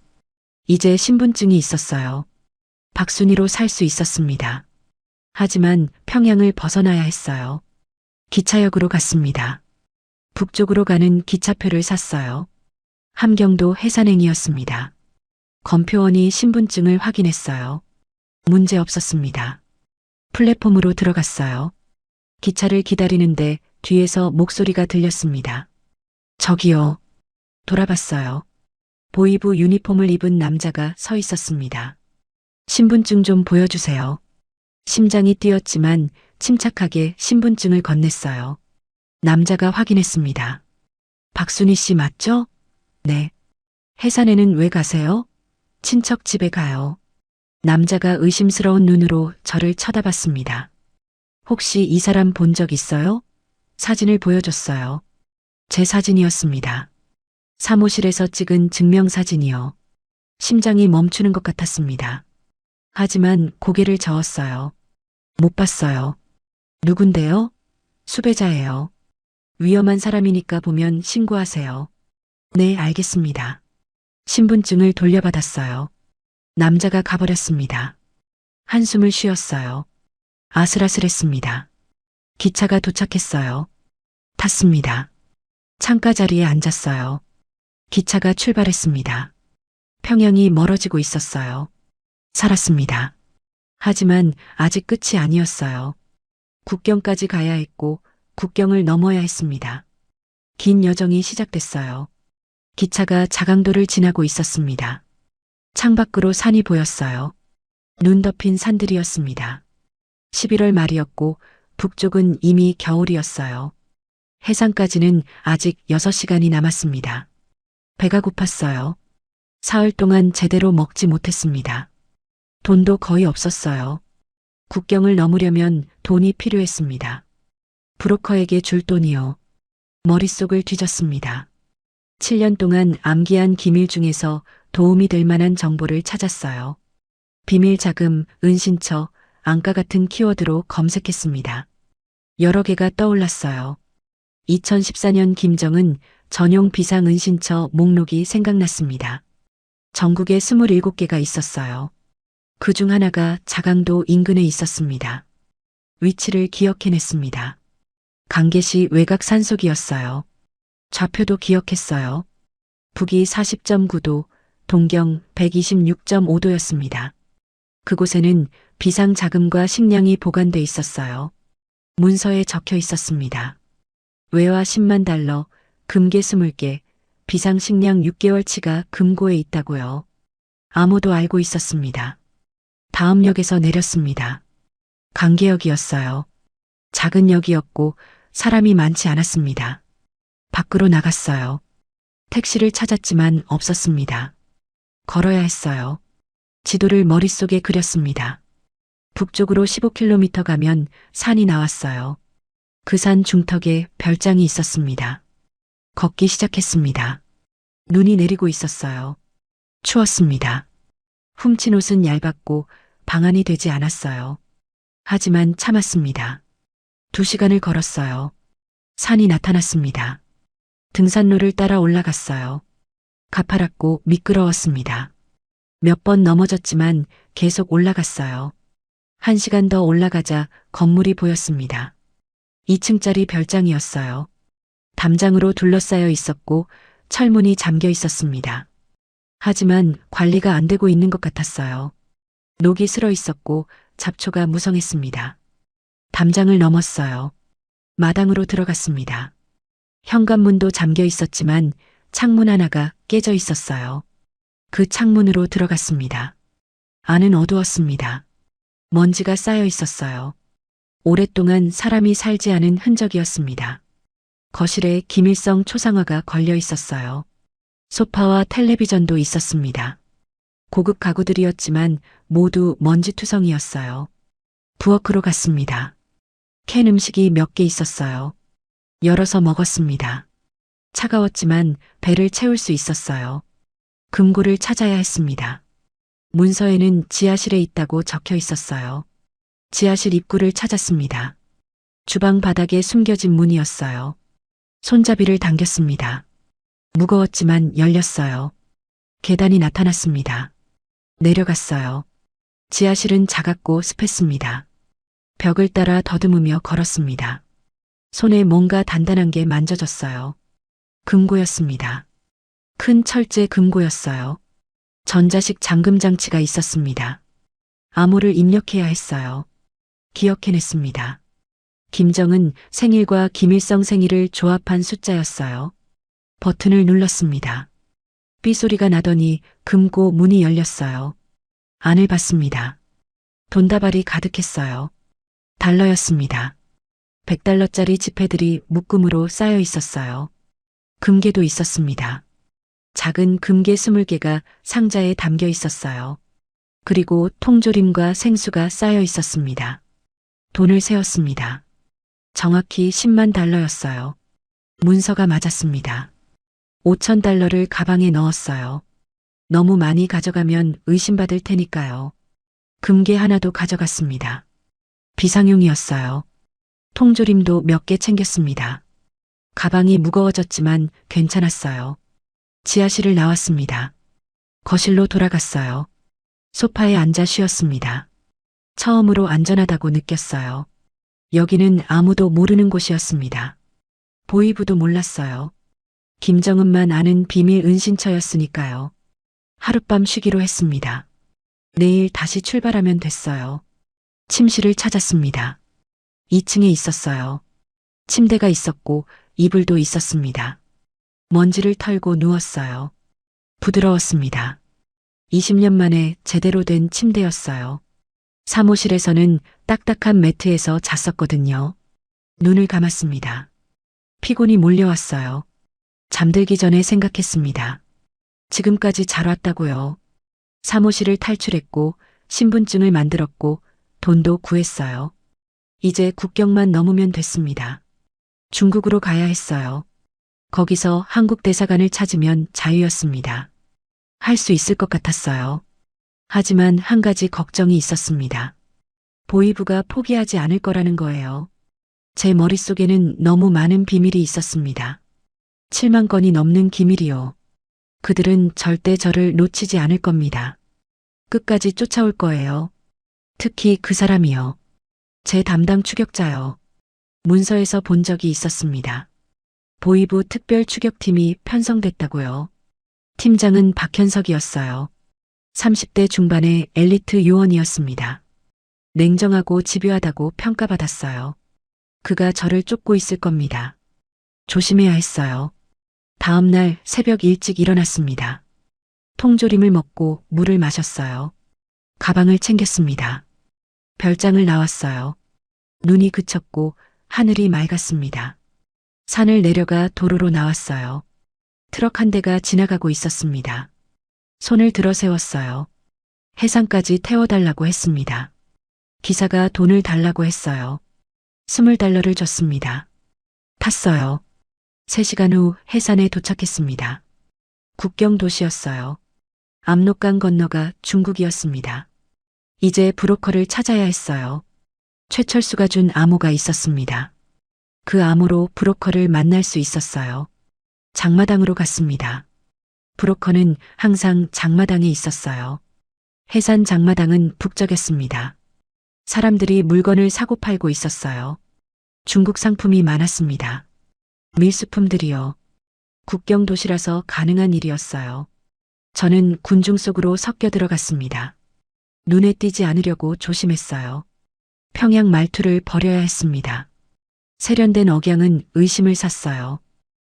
이제 신분증이 있었어요. 박순이로 살 수 있었습니다. 하지만 평양을 벗어나야 했어요. 기차역으로 갔습니다. 북쪽으로 가는 기차표를 샀어요. 함경도 해산행이었습니다. 검표원이 신분증을 확인했어요. 문제 없었습니다. 플랫폼으로 들어갔어요. 기차를 기다리는데 뒤에서 목소리가 들렸습니다. 저기요. 돌아봤어요. 보이부 유니폼을 입은 남자가 서 있었습니다. 신분증 좀 보여주세요. 심장이 뛰었지만 침착하게 신분증을 건넸어요. 남자가 확인했습니다. 박순희 씨 맞죠? 네. 해산에는 왜 가세요? 친척 집에 가요. 남자가 의심스러운 눈으로 저를 쳐다봤습니다. 혹시 이 사람 본 적 있어요? 사진을 보여줬어요. 제 사진이었습니다. 사무실에서 찍은 증명사진이요. 심장이 멈추는 것 같았습니다. 하지만 고개를 저었어요. 못 봤어요. 누군데요? 수배자예요. 위험한 사람이니까 보면 신고하세요. 네, 알겠습니다. 신분증을 돌려받았어요. 남자가 가버렸습니다. 한숨을 쉬었어요. 아슬아슬했습니다. 기차가 도착했어요. 탔습니다. 창가 자리에 앉았어요. 기차가 출발했습니다. 평양이 멀어지고 있었어요. 살았습니다. 하지만 아직 끝이 아니었어요. 국경까지 가야 했고 국경을 넘어야 했습니다. 긴 여정이 시작됐어요. 기차가 자강도를 지나고 있었습니다. 창밖으로 산이 보였어요. 눈 덮인 산들이었습니다. 11월 말이었고 북쪽은 이미 겨울이었어요. 해상까지는 아직 6시간이 남았습니다. 배가 고팠어요. 사흘 동안 제대로 먹지 못했습니다. 돈도 거의 없었어요. 국경을 넘으려면 돈이 필요했습니다. 브로커에게 줄 돈이요. 머릿속을 뒤졌습니다. 7년 동안 암기한 기밀 중에서 도움이 될 만한 정보를 찾았어요. 비밀 자금, 은신처, 안가 같은 키워드로 검색했습니다. 여러 개가 떠올랐어요. 2014년 김정은 전용 비상은신처 목록이 생각났습니다. 전국에 27개가 있었어요. 그 중 하나가 자강도 인근에 있었습니다. 위치를 기억해냈습니다. 강계시 외곽 산속이었어요. 좌표도 기억했어요. 북위 40.9도, 동경 126.5도였습니다. 그곳에는 비상 자금과 식량이 보관돼 있었어요. 문서에 적혀 있었습니다. 외화 10만 달러, 금괴 20개, 비상 식량 6개월치가 금고에 있다고요. 아무도 알고 있었습니다. 다음 역에서 내렸습니다. 강계역이었어요. 작은 역이었고 사람이 많지 않았습니다. 밖으로 나갔어요. 택시를 찾았지만 없었습니다. 걸어야 했어요. 지도를 머릿속에 그렸습니다. 북쪽으로 15km 가면 산이 나왔어요. 그 산 중턱에 별장이 있었습니다. 걷기 시작했습니다. 눈이 내리고 있었어요. 추웠습니다. 훔친 옷은 얇았고 방한이 되지 않았어요. 하지만 참았습니다. 2시간을 걸었어요. 산이 나타났습니다. 등산로를 따라 올라갔어요. 가파랗고 미끄러웠습니다. 몇 번 넘어졌지만 계속 올라갔어요. 1시간 더 올라가자 건물이 보였습니다. 2층짜리 별장이었어요. 담장으로 둘러싸여 있었고 철문이 잠겨 있었습니다. 하지만 관리가 안 되고 있는 것 같았어요. 녹이 슬어 있었고 잡초가 무성했습니다. 담장을 넘었어요. 마당으로 들어갔습니다. 현관문도 잠겨 있었지만 창문 하나가 깨져 있었어요. 그 창문으로 들어갔습니다. 안은 어두웠습니다. 먼지가 쌓여 있었어요. 오랫동안 사람이 살지 않은 흔적이었습니다. 거실에 김일성 초상화가 걸려 있었어요. 소파와 텔레비전도 있었습니다. 고급 가구들이었지만 모두 먼지투성이었어요. 부엌으로 갔습니다. 캔 음식이 몇 개 있었어요. 열어서 먹었습니다. 차가웠지만 배를 채울 수 있었어요. 금고를 찾아야 했습니다. 문서에는 지하실에 있다고 적혀 있었어요. 지하실 입구를 찾았습니다. 주방 바닥에 숨겨진 문이었어요. 손잡이를 당겼습니다. 무거웠지만 열렸어요. 계단이 나타났습니다. 내려갔어요. 지하실은 작았고 습했습니다. 벽을 따라 더듬으며 걸었습니다. 손에 뭔가 단단한 게 만져졌어요. 금고였습니다. 큰 철제 금고였어요. 전자식 잠금 장치가 있었습니다. 암호를 입력해야 했어요. 기억해냈습니다. 김정은 생일과 김일성 생일을 조합한 숫자였어요. 버튼을 눌렀습니다. 삐소리가 나더니 금고 문이 열렸어요. 안을 봤습니다. 돈다발이 가득했어요. 달러였습니다. 100달러짜리 지폐들이 묶음으로 쌓여 있었어요. 금괴도 있었습니다. 작은 금괴 20개가 상자에 담겨 있었어요. 그리고 통조림과 생수가 쌓여 있었습니다. 돈을 세었습니다. 정확히 10만 달러였어요. 문서가 맞았습니다. 5,000달러를 가방에 넣었어요. 너무 많이 가져가면 의심받을 테니까요. 금괴 하나도 가져갔습니다. 비상용이었어요. 통조림도 몇 개 챙겼습니다. 가방이 무거워졌지만 괜찮았어요. 지하실을 나왔습니다. 거실로 돌아갔어요. 소파에 앉아 쉬었습니다. 처음으로 안전하다고 느꼈어요. 여기는 아무도 모르는 곳이었습니다. 보이부도 몰랐어요. 김정은만 아는 비밀 은신처였으니까요. 하룻밤 쉬기로 했습니다. 내일 다시 출발하면 됐어요. 침실을 찾았습니다. 2층에 있었어요. 침대가 있었고 이불도 있었습니다. 먼지를 털고 누웠어요. 부드러웠습니다. 20년 만에 제대로 된 침대였어요. 사무실에서는 딱딱한 매트에서 잤었거든요. 눈을 감았습니다. 피곤이 몰려왔어요. 잠들기 전에 생각했습니다. 지금까지 잘 왔다고요. 사무실을 탈출했고 신분증을 만들었고 돈도 구했어요. 이제 국경만 넘으면 됐습니다. 중국으로 가야 했어요. 거기서 한국 대사관을 찾으면 자유였습니다. 할 수 있을 것 같았어요. 하지만 한 가지 걱정이 있었습니다. 보이부가 포기하지 않을 거라는 거예요. 제 머릿속에는 너무 많은 비밀이 있었습니다. 7만 건이 넘는 기밀이요. 그들은 절대 저를 놓치지 않을 겁니다. 끝까지 쫓아올 거예요. 특히 그 사람이요. 제 담당 추격자요. 문서에서 본 적이 있었습니다. 보이부 특별 추격팀이 편성됐다고요. 팀장은 박현석이었어요. 30대 중반의 엘리트 요원이었습니다. 냉정하고 집요하다고 평가받았어요. 그가 저를 쫓고 있을 겁니다. 조심해야 했어요. 다음 날 새벽 일찍 일어났습니다. 통조림을 먹고 물을 마셨어요. 가방을 챙겼습니다. 별장을 나왔어요. 눈이 그쳤고 하늘이 맑았습니다. 산을 내려가 도로로 나왔어요. 트럭 한 대가 지나가고 있었습니다. 손을 들어 세웠어요. 해상까지 태워달라고 했습니다. 기사가 돈을 달라고 했어요. 20달러를 줬습니다. 탔어요. 3시간 후 해산에 도착했습니다. 국경 도시였어요. 압록강 건너가 중국이었습니다. 이제 브로커를 찾아야 했어요. 최철수가 준 암호가 있었습니다. 그 암호로 브로커를 만날 수 있었어요. 장마당으로 갔습니다. 브로커는 항상 장마당에 있었어요. 해산 장마당은 북적였습니다. 사람들이 물건을 사고 팔고 있었어요. 중국 상품이 많았습니다. 밀수품들이요. 국경 도시라서 가능한 일이었어요. 저는 군중 속으로 섞여 들어갔습니다. 눈에 띄지 않으려고 조심했어요. 평양 말투를 버려야 했습니다. 세련된 억양은 의심을 샀어요.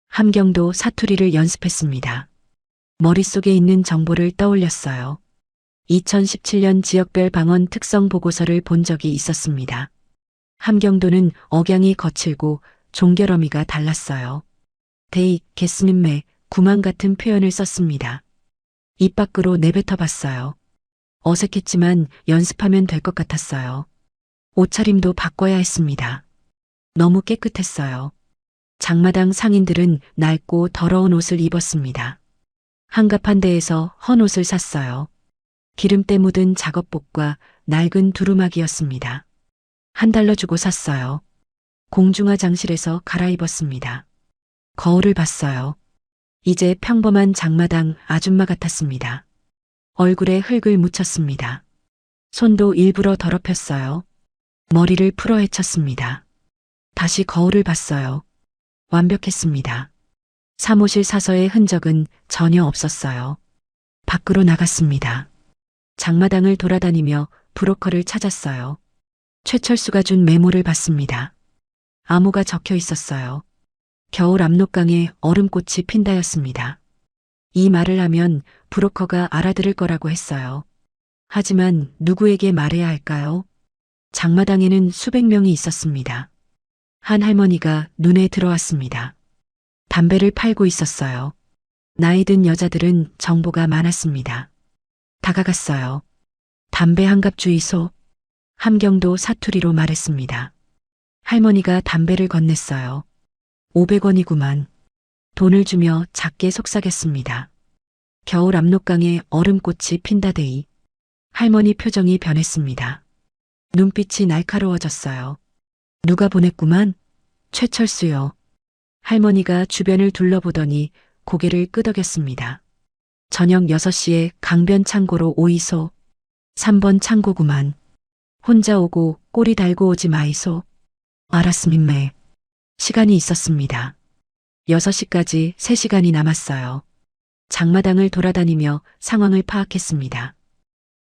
함경도 사투리를 연습했습니다. 머릿속에 있는 정보를 떠올렸어요. 2017년 지역별 방언 특성 보고서를 본 적이 있었습니다. 함경도는 억양이 거칠고 종결어미가 달랐어요. 데익, 개스님매, 구만 같은 표현을 썼습니다. 입 밖으로 내뱉어 봤어요. 어색했지만 연습하면 될 것 같았어요. 옷차림도 바꿔야 했습니다. 너무 깨끗했어요. 장마당 상인들은 낡고 더러운 옷을 입었습니다. 한갑한 데에서 헌 옷을 샀어요. 기름때 묻은 작업복과 낡은 두루마기였습니다. $1 주고 샀어요. 공중화 장실에서 갈아입었습니다. 거울을 봤어요. 이제 평범한 장마당 아줌마 같았습니다. 얼굴에 흙을 묻혔습니다. 손도 일부러 더럽혔어요. 머리를 풀어 헤쳤습니다. 다시 거울을 봤어요. 완벽했습니다. 사무실 사서의 흔적은 전혀 없었어요. 밖으로 나갔습니다. 장마당을 돌아다니며 브로커를 찾았어요. 최철수가 준 메모를 봤습니다. 암호가 적혀 있었어요. 겨울 압록강에 얼음꽃이 핀다였습니다. 이 말을 하면 브로커가 알아들을 거라고 했어요. 하지만 누구에게 말해야 할까요? 장마당에는 수백 명이 있었습니다. 한 할머니가 눈에 들어왔습니다. 담배를 팔고 있었어요. 나이 든 여자들은 정보가 많았습니다. 다가갔어요. 담배 한 갑 주이소. 함경도 사투리로 말했습니다. 할머니가 담배를 건넸어요. 500원이구만. 돈을 주며 작게 속삭였습니다. 겨울 압록강에 얼음꽃이 핀다데이. 할머니 표정이 변했습니다. 눈빛이 날카로워졌어요. 누가 보냈구만? 최철수요. 할머니가 주변을 둘러보더니 고개를 끄덕였습니다. 저녁 6시에 강변 창고로 오이소. 3번 창고구만. 혼자 오고 꼬리 달고 오지 마이소. 알았음임매. 시간이 있었습니다. 6시까지 3시간이 남았어요. 장마당을 돌아다니며 상황을 파악했습니다.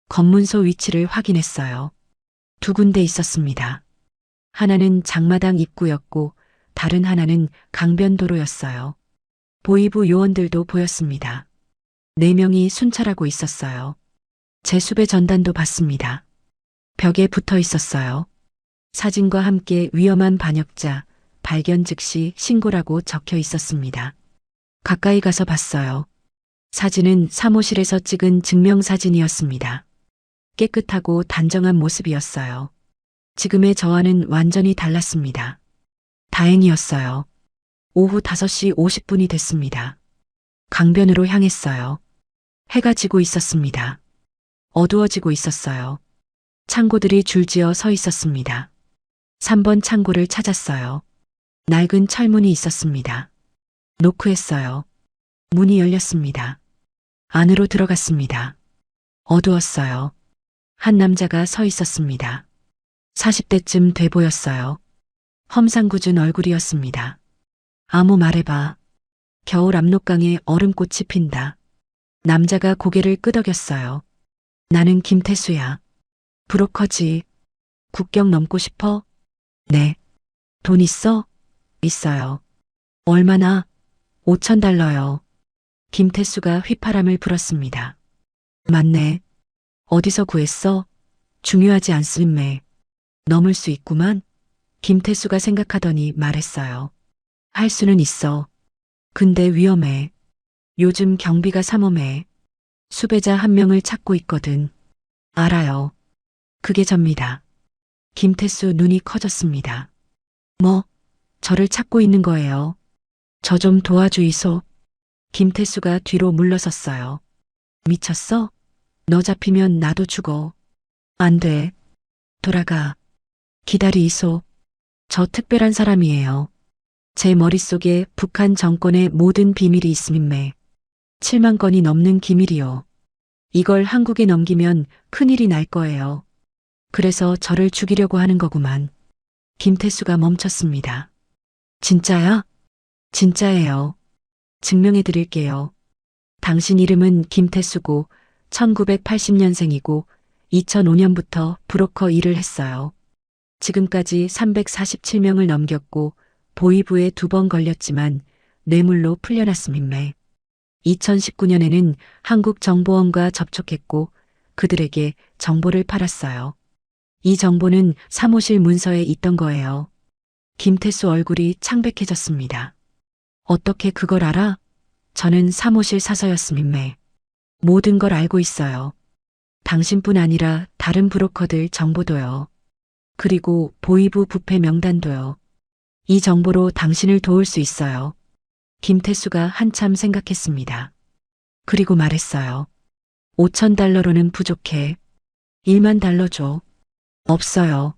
검문소 위치를 확인했어요. 2군데 있었습니다. 하나는 장마당 입구였고 다른 하나는 강변도로였어요. 보이부 요원들도 보였습니다. 4명이 순찰하고 있었어요. 제 수배 전단도 봤습니다. 벽에 붙어 있었어요. 사진과 함께 위험한 반역자, 발견 즉시 신고라고 적혀 있었습니다. 가까이 가서 봤어요. 사진은 사무실에서 찍은 증명사진이었습니다. 깨끗하고 단정한 모습이었어요. 지금의 저와는 완전히 달랐습니다. 다행이었어요. 오후 5시 50분이 됐습니다. 강변으로 향했어요. 해가 지고 있었습니다. 어두워지고 있었어요. 창고들이 줄지어 서 있었습니다. 3번 창고를 찾았어요. 낡은 철문이 있었습니다. 노크했어요. 문이 열렸습니다. 안으로 들어갔습니다. 어두웠어요. 한 남자가 서 있었습니다. 40대쯤 돼 보였어요. 험상궂은 얼굴이었습니다. 아무 말해봐. 겨울 압록강에 얼음꽃이 핀다. 남자가 고개를 끄덕였어요. 나는 김태수야. 브로커지. 국경 넘고 싶어? 네. 돈 있어? 있어요. 얼마나? 5,000달러요. 김태수가 휘파람을 불었습니다. 맞네. 어디서 구했어? 중요하지 않음매. 넘을 수 있구만. 김태수가 생각하더니 말했어요. 할 수는 있어. 근데 위험해. 요즘 경비가 삼엄해. 수배자 1명을 찾고 있거든. 알아요. 그게 접니다. 김태수 눈이 커졌습니다. 뭐? 저를 찾고 있는 거예요. 저 좀 도와주이소. 김태수가 뒤로 물러섰어요. 미쳤어? 너 잡히면 나도 죽어. 안 돼. 돌아가. 기다리이소. 저 특별한 사람이에요. 제 머릿속에 북한 정권의 모든 비밀이 있음매. 7만 건이 넘는 기밀이요. 이걸 한국에 넘기면 큰일이 날 거예요. 그래서 저를 죽이려고 하는 거구만. 김태수가 멈췄습니다. 진짜야? 진짜예요. 증명해 드릴게요. 당신 이름은 김태수고 1980년생이고 2005년부터 브로커 일을 했어요. 지금까지 347명을 넘겼고 보이부에 2번 걸렸지만 뇌물로 풀려났음매. 2019년에는 한국정보원과 접촉했고 그들에게 정보를 팔았어요. 이 정보는 사무실 문서에 있던 거예요. 김태수 얼굴이 창백해졌습니다. 어떻게 그걸 알아? 저는 사무실 사서였음매. 모든 걸 알고 있어요. 당신뿐 아니라 다른 브로커들 정보도요. 그리고 보이부 부패 명단도요. 이 정보로 당신을 도울 수 있어요. 김태수가 한참 생각했습니다. 그리고 말했어요. 5,000달러로는 부족해. 1만 달러 줘. 없어요.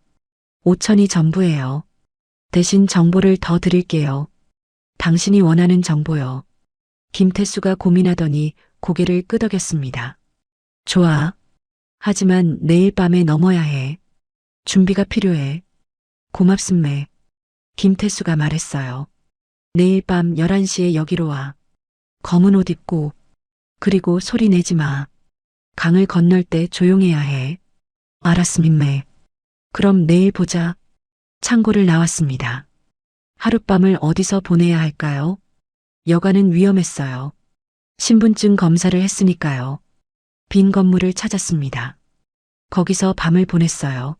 5천이 전부예요. 대신 정보를 더 드릴게요. 당신이 원하는 정보요. 김태수가 고민하더니 고개를 끄덕였습니다. 좋아. 하지만 내일 밤에 넘어야 해. 준비가 필요해. 고맙음매. 김태수가 말했어요. 내일 밤 11시에 여기로 와. 검은 옷 입고. 그리고 소리 내지 마. 강을 건널 때 조용해야 해. 알았음매. 그럼 내일 보자. 창고를 나왔습니다. 하룻밤을 어디서 보내야 할까요? 여가는 위험했어요. 신분증 검사를 했으니까요. 빈 건물을 찾았습니다. 거기서 밤을 보냈어요.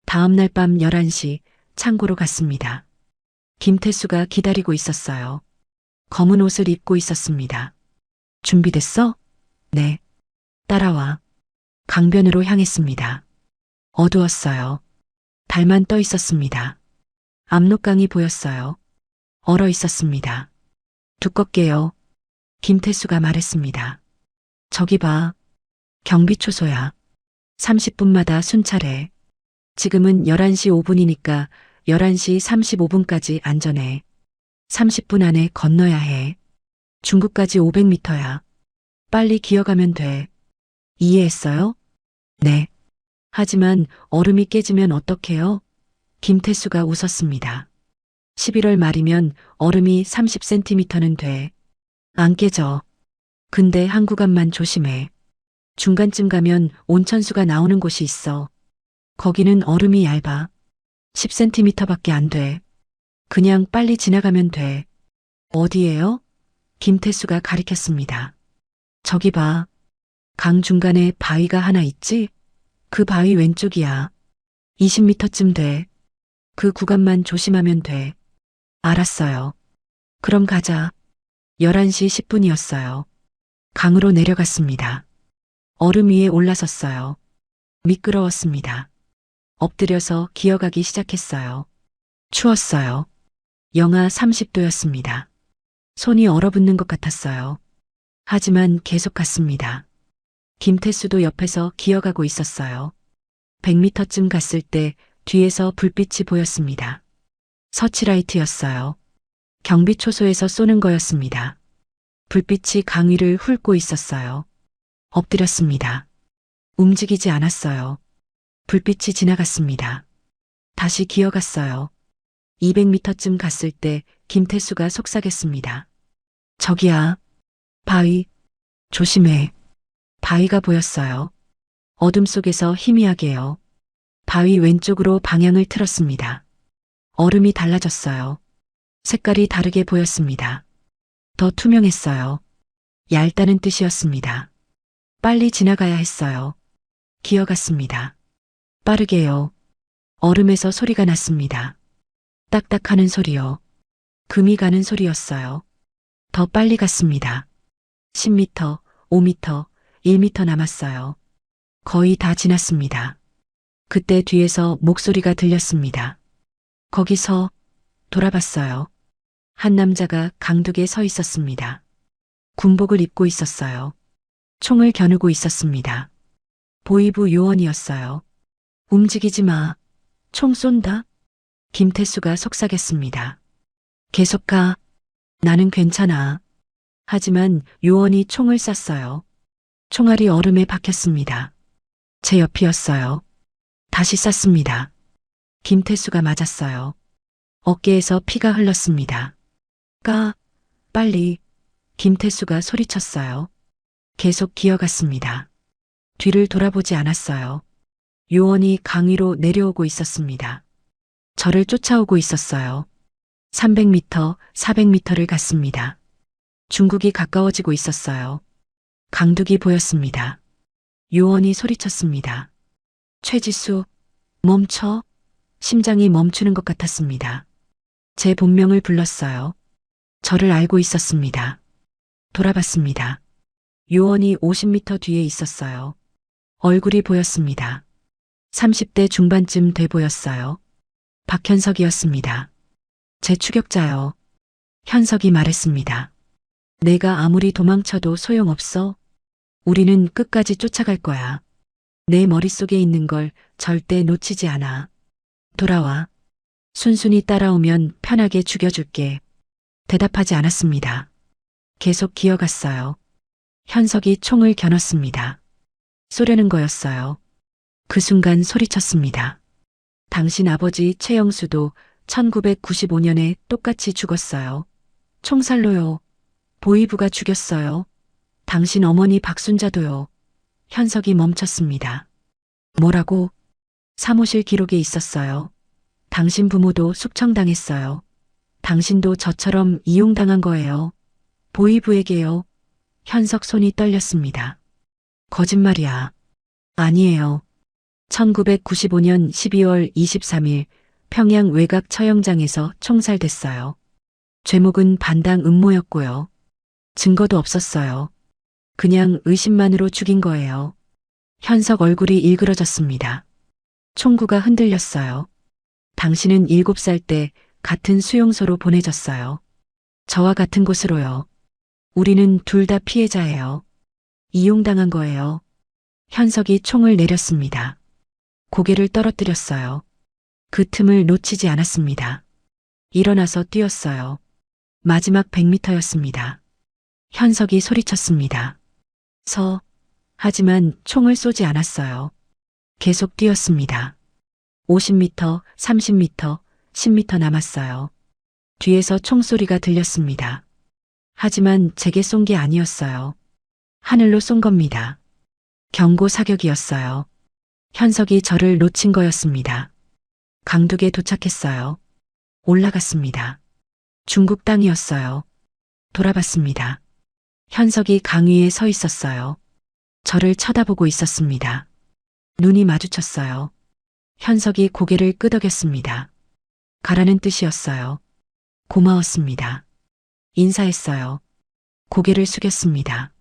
다음 날 밤 11시 창고로 갔습니다. 김태수가 기다리고 있었어요. 검은 옷을 입고 있었습니다. 준비됐어? 네. 따라와. 강변으로 향했습니다. 어두웠어요. 달만 떠 있었습니다. 압록강이 보였어요. 얼어 있었습니다. 두껍게요. 김태수가 말했습니다. 저기 봐. 경비초소야. 30분마다 순찰해. 지금은 11시 5분이니까 11시 35분까지 안전해. 30분 안에 건너야 해. 중국까지 500m야. 빨리 기어가면 돼. 이해했어요? 네. 하지만 얼음이 깨지면 어떡해요? 김태수가 웃었습니다. 11월 말이면 얼음이 30cm는 돼. 안 깨져. 근데 한 구간만 조심해. 중간쯤 가면 온천수가 나오는 곳이 있어. 거기는 얼음이 얇아. 10cm밖에 안 돼. 그냥 빨리 지나가면 돼. 어디예요? 김태수가 가리켰습니다. 저기 봐. 강 중간에 바위가 하나 있지? 그 바위 왼쪽이야. 20m쯤 돼. 그 구간만 조심하면 돼. 알았어요. 그럼 가자. 11시 10분이었어요. 강으로 내려갔습니다. 얼음 위에 올라섰어요. 미끄러웠습니다. 엎드려서 기어가기 시작했어요. 추웠어요. 영하 30도였습니다. 손이 얼어붙는 것 같았어요. 하지만 계속 갔습니다. 김태수도 옆에서 기어가고 있었어요. 100m쯤 갔을 때 뒤에서 불빛이 보였습니다. 서치라이트였어요. 경비초소에서 쏘는 거였습니다. 불빛이 강 위를 훑고 있었어요. 엎드렸습니다. 움직이지 않았어요. 불빛이 지나갔습니다. 다시 기어갔어요. 200m쯤 갔을 때 김태수가 속삭였습니다. 저기야. 바위. 조심해. 바위가 보였어요. 어둠 속에서 희미하게요. 바위 왼쪽으로 방향을 틀었습니다. 얼음이 달라졌어요. 색깔이 다르게 보였습니다. 더 투명했어요. 얇다는 뜻이었습니다. 빨리 지나가야 했어요. 기어갔습니다. 빠르게요. 얼음에서 소리가 났습니다. 딱딱하는 소리요. 금이 가는 소리였어요. 더 빨리 갔습니다. 10m, 5m, 1m 남았어요. 거의 다 지났습니다. 그때 뒤에서 목소리가 들렸습니다. 거기서 돌아봤어요. 한 남자가 강둑에 서 있었습니다. 군복을 입고 있었어요. 총을 겨누고 있었습니다. 보이부 요원이었어요. 움직이지 마. 총 쏜다. 김태수가 속삭였습니다. 계속 가. 나는 괜찮아. 하지만 요원이 총을 쐈어요. 총알이 얼음에 박혔습니다. 제 옆이었어요. 다시 쐈습니다. 김태수가 맞았어요. 어깨에서 피가 흘렀습니다. 가, 빨리. 김태수가 소리쳤어요. 계속 기어갔습니다. 뒤를 돌아보지 않았어요. 요원이 강 위로 내려오고 있었습니다. 저를 쫓아오고 있었어요. 300m, 400m를 갔습니다. 중국이 가까워지고 있었어요. 강둑이 보였습니다. 요원이 소리쳤습니다. 최지수, 멈춰. 심장이 멈추는 것 같았습니다. 제 본명을 불렀어요. 저를 알고 있었습니다. 돌아봤습니다. 요원이 50m 뒤에 있었어요. 얼굴이 보였습니다. 30대 중반쯤 돼 보였어요. 박현석이었습니다. 제 추격자요. 현석이 말했습니다. 내가 아무리 도망쳐도 소용없어. 우리는 끝까지 쫓아갈 거야. 내 머릿속에 있는 걸 절대 놓치지 않아. 돌아와. 순순히 따라오면 편하게 죽여줄게. 대답하지 않았습니다. 계속 기어갔어요. 현석이 총을 겨눴습니다. 쏘려는 거였어요. 그 순간 소리쳤습니다. 당신 아버지 최영수도 1995년에 똑같이 죽었어요. 총살로요. 보이부가 죽였어요. 당신 어머니 박순자도요. 현석이 멈췄습니다. 뭐라고? 사무실 기록에 있었어요. 당신 부모도 숙청당했어요. 당신도 저처럼 이용당한 거예요. 보이부에게요. 현석 손이 떨렸습니다. 거짓말이야. 아니에요. 1995년 12월 23일 평양 외곽 처형장에서 총살됐어요. 죄목은 반당 음모였고요. 증거도 없었어요. 그냥 의심만으로 죽인 거예요. 현석 얼굴이 일그러졌습니다. 총구가 흔들렸어요. 당신은 7살 때 같은 수용소로 보내졌어요. 저와 같은 곳으로요. 우리는 둘 다 피해자예요. 이용당한 거예요. 현석이 총을 내렸습니다. 고개를 떨어뜨렸어요. 그 틈을 놓치지 않았습니다. 일어나서 뛰었어요. 마지막 100m였습니다. 현석이 소리쳤습니다. 하지만 총을 쏘지 않았어요. 계속 뛰었습니다. 50m, 30m, 10m 남았어요. 뒤에서 총소리가 들렸습니다. 하지만 제게 쏜 게 아니었어요. 하늘로 쏜 겁니다. 경고 사격이었어요. 현석이 저를 놓친 거였습니다. 강둑에 도착했어요. 올라갔습니다. 중국 땅이었어요. 돌아봤습니다. 현석이 강 위에 서 있었어요. 저를 쳐다보고 있었습니다. 눈이 마주쳤어요. 현석이 고개를 끄덕였습니다. 가라는 뜻이었어요. 고마웠습니다. 인사했어요. 고개를 숙였습니다.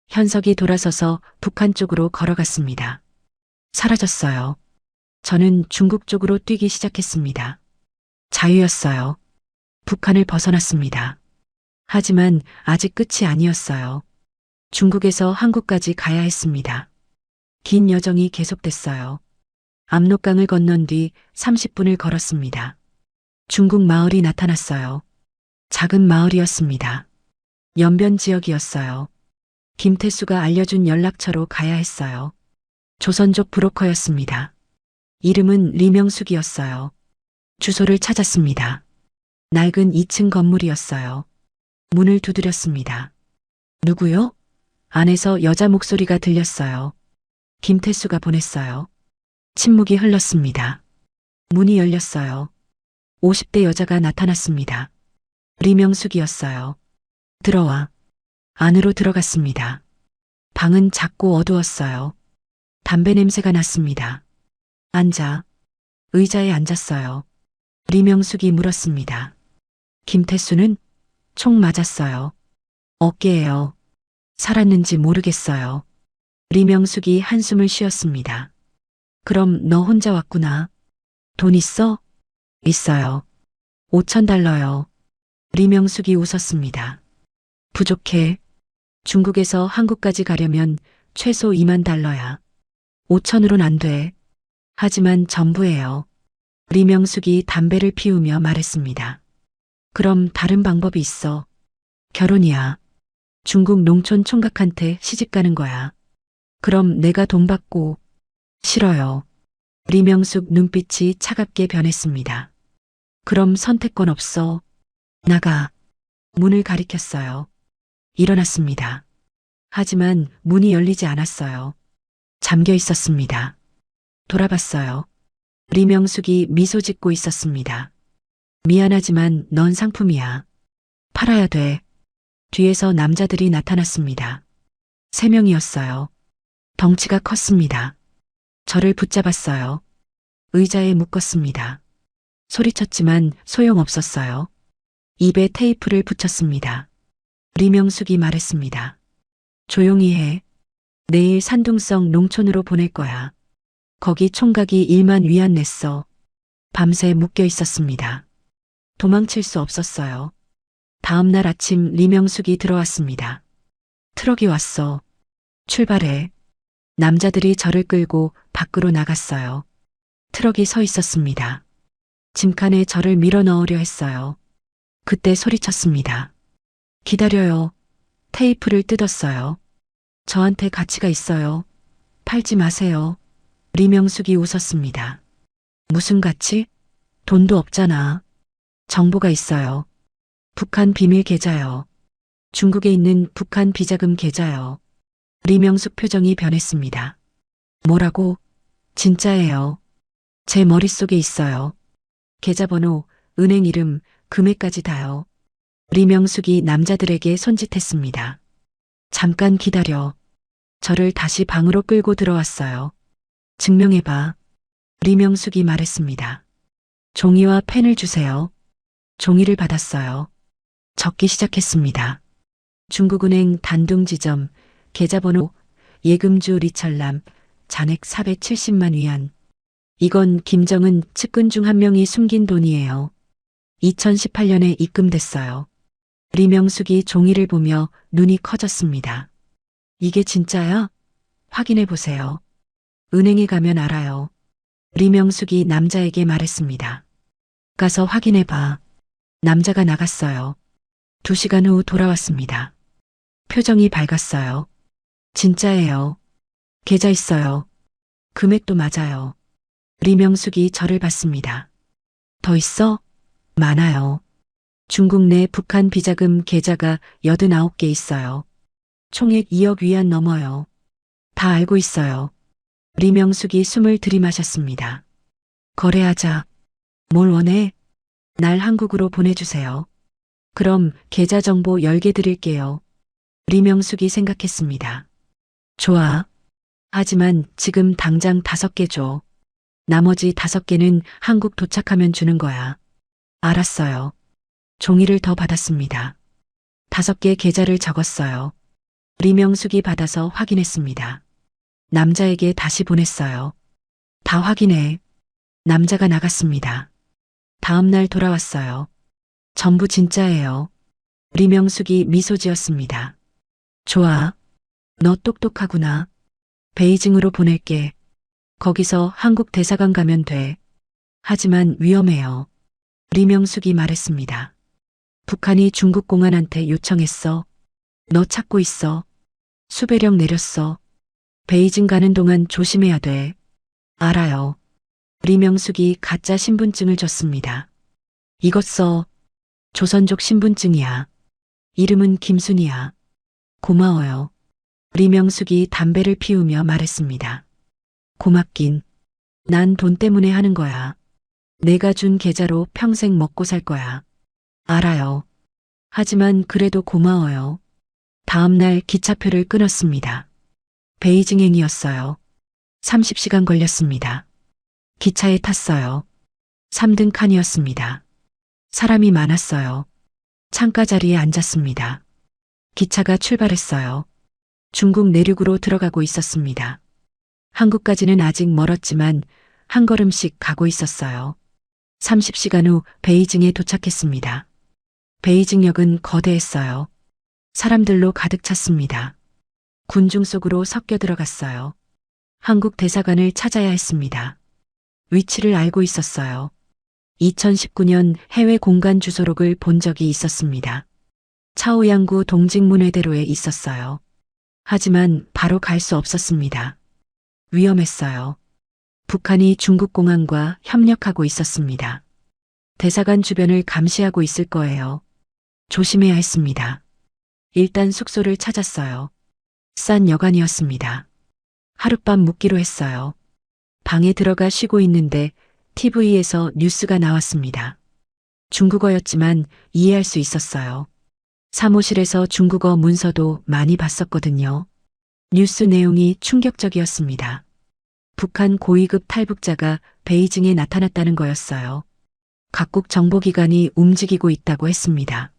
현석이 돌아서서 북한 쪽으로 걸어갔습니다. 사라졌어요. 저는 중국 쪽으로 뛰기 시작했습니다. 자유였어요. 북한을 벗어났습니다. 하지만 아직 끝이 아니었어요. 중국에서 한국까지 가야 했습니다. 긴 여정이 계속됐어요. 압록강을 건넌 뒤 30분을 걸었습니다. 중국 마을이 나타났어요. 작은 마을이었습니다. 연변 지역이었어요. 김태수가 알려준 연락처로 가야 했어요. 조선족 브로커였습니다. 이름은 리명숙이었어요. 주소를 찾았습니다. 낡은 2층 건물이었어요. 문을 두드렸습니다. 누구요? 안에서 여자 목소리가 들렸어요. 김태수가 보냈어요. 침묵이 흘렀습니다. 문이 열렸어요. 50대 여자가 나타났습니다. 리명숙이었어요. 들어와. 안으로 들어갔습니다. 방은 작고 어두웠어요. 담배 냄새가 났습니다. 앉아. 의자에 앉았어요. 리명숙이 물었습니다. 김태수는? 총 맞았어요. 어깨에요. 살았는지 모르겠어요. 리명숙이 한숨을 쉬었습니다. 그럼 너 혼자 왔구나. 돈 있어? 있어요. 5,000달러요. 리명숙이 웃었습니다. 부족해. 중국에서 한국까지 가려면 최소 2만 달러야. 5,000으론 안 돼. 하지만 전부예요. 리명숙이 담배를 피우며 말했습니다. 그럼 다른 방법이 있어. 결혼이야. 중국 농촌 총각한테 시집 가는 거야. 그럼 내가 돈 받고. 싫어요. 리명숙 눈빛이 차갑게 변했습니다. 그럼 선택권 없어. 나가. 문을 가리켰어요. 일어났습니다. 하지만 문이 열리지 않았어요. 잠겨 있었습니다. 돌아봤어요. 리명숙이 미소 짓고 있었습니다. 미안하지만 넌 상품이야. 팔아야 돼. 뒤에서 남자들이 나타났습니다. 3명이었어요. 덩치가 컸습니다. 저를 붙잡았어요. 의자에 묶었습니다. 소리쳤지만 소용없었어요. 입에 테이프를 붙였습니다. 리명숙이 말했습니다. 조용히 해. 내일 산둥성 농촌으로 보낼 거야. 거기 총각이 1만 위안 냈어. 밤새 묶여 있었습니다. 도망칠 수 없었어요. 다음 날 아침 리명숙이 들어왔습니다. 트럭이 왔어. 출발해. 남자들이 저를 끌고 밖으로 나갔어요. 트럭이 서 있었습니다. 짐칸에 저를 밀어 넣으려 했어요. 그때 소리쳤습니다. 기다려요. 테이프를 뜯었어요. 저한테 가치가 있어요. 팔지 마세요. 리명숙이 웃었습니다. 무슨 가치? 돈도 없잖아. 정보가 있어요. 북한 비밀 계좌요. 중국에 있는 북한 비자금 계좌요. 리명숙 표정이 변했습니다. 뭐라고? 진짜예요. 제 머릿속에 있어요. 계좌번호, 은행 이름, 금액까지 다요. 리명숙이 남자들에게 손짓했습니다. 잠깐 기다려. 저를 다시 방으로 끌고 들어왔어요. 증명해봐. 리명숙이 말했습니다. 종이와 펜을 주세요. 종이를 받았어요. 적기 시작했습니다. 중국은행 단둥지점, 계좌번호, 예금주 리철남, 잔액 470만 위안. 이건 김정은 측근 중 한 명이 숨긴 돈이에요. 2018년에 입금됐어요. 리명숙이 종이를 보며 눈이 커졌습니다. 이게 진짜야? 확인해 보세요. 은행에 가면 알아요. 리명숙이 남자에게 말했습니다. 가서 확인해 봐. 남자가 나갔어요. 2시간 후 돌아왔습니다. 표정이 밝았어요. 진짜예요. 계좌 있어요. 금액도 맞아요. 리명숙이 저를 봤습니다. 더 있어? 많아요. 중국 내 북한 비자금 계좌가 89개 있어요. 총액 2억 위안 넘어요. 다 알고 있어요. 리명숙이 숨을 들이마셨습니다. 거래하자. 뭘 원해? 날 한국으로 보내주세요. 그럼 계좌 정보 10개 드릴게요. 리명숙이 생각했습니다. 좋아. 하지만 지금 당장 5개 줘. 나머지 5개는 한국 도착하면 주는 거야. 알았어요. 종이를 더 받았습니다. 5개 계좌를 적었어요. 리명숙이 받아서 확인했습니다. 남자에게 다시 보냈어요. 다 확인해. 남자가 나갔습니다. 다음 날 돌아왔어요. 전부 진짜예요. 리명숙이 미소 지었습니다. 좋아. 너 똑똑하구나. 베이징으로 보낼게. 거기서 한국 대사관 가면 돼. 하지만 위험해요. 리명숙이 말했습니다. 북한이 중국 공안한테 요청했어. 너 찾고 있어. 수배령 내렸어. 베이징 가는 동안 조심해야 돼. 알아요. 리명숙이 가짜 신분증을 줬습니다. 이것 써. 조선족 신분증이야. 이름은 김순이야. 고마워요. 리명숙이 담배를 피우며 말했습니다. 고맙긴. 난 돈 때문에 하는 거야. 내가 준 계좌로 평생 먹고 살 거야. 알아요. 하지만 그래도 고마워요. 다음 날 기차표를 끊었습니다. 베이징행이었어요. 30시간 걸렸습니다. 기차에 탔어요. 3등 칸이었습니다. 사람이 많았어요. 창가 자리에 앉았습니다. 기차가 출발했어요. 중국 내륙으로 들어가고 있었습니다. 한국까지는 아직 멀었지만 한 걸음씩 가고 있었어요. 30시간 후 베이징에 도착했습니다. 베이징역은 거대했어요. 사람들로 가득 찼습니다. 군중 속으로 섞여 들어갔어요. 한국 대사관을 찾아야 했습니다. 위치를 알고 있었어요. 2019년 해외 공간 주소록을 본 적이 있었습니다. 차오양구 동직문회대로에 있었어요. 하지만 바로 갈 수 없었습니다. 위험했어요. 북한이 중국 공안과 협력하고 있었습니다. 대사관 주변을 감시하고 있을 거예요. 조심해야 했습니다. 일단 숙소를 찾았어요. 싼 여관이었습니다. 하룻밤 묵기로 했어요. 방에 들어가 쉬고 있는데 TV에서 뉴스가 나왔습니다. 중국어였지만 이해할 수 있었어요. 사무실에서 중국어 문서도 많이 봤었거든요. 뉴스 내용이 충격적이었습니다. 북한 고위급 탈북자가 베이징에 나타났다는 거였어요. 각국 정보기관이 움직이고 있다고 했습니다.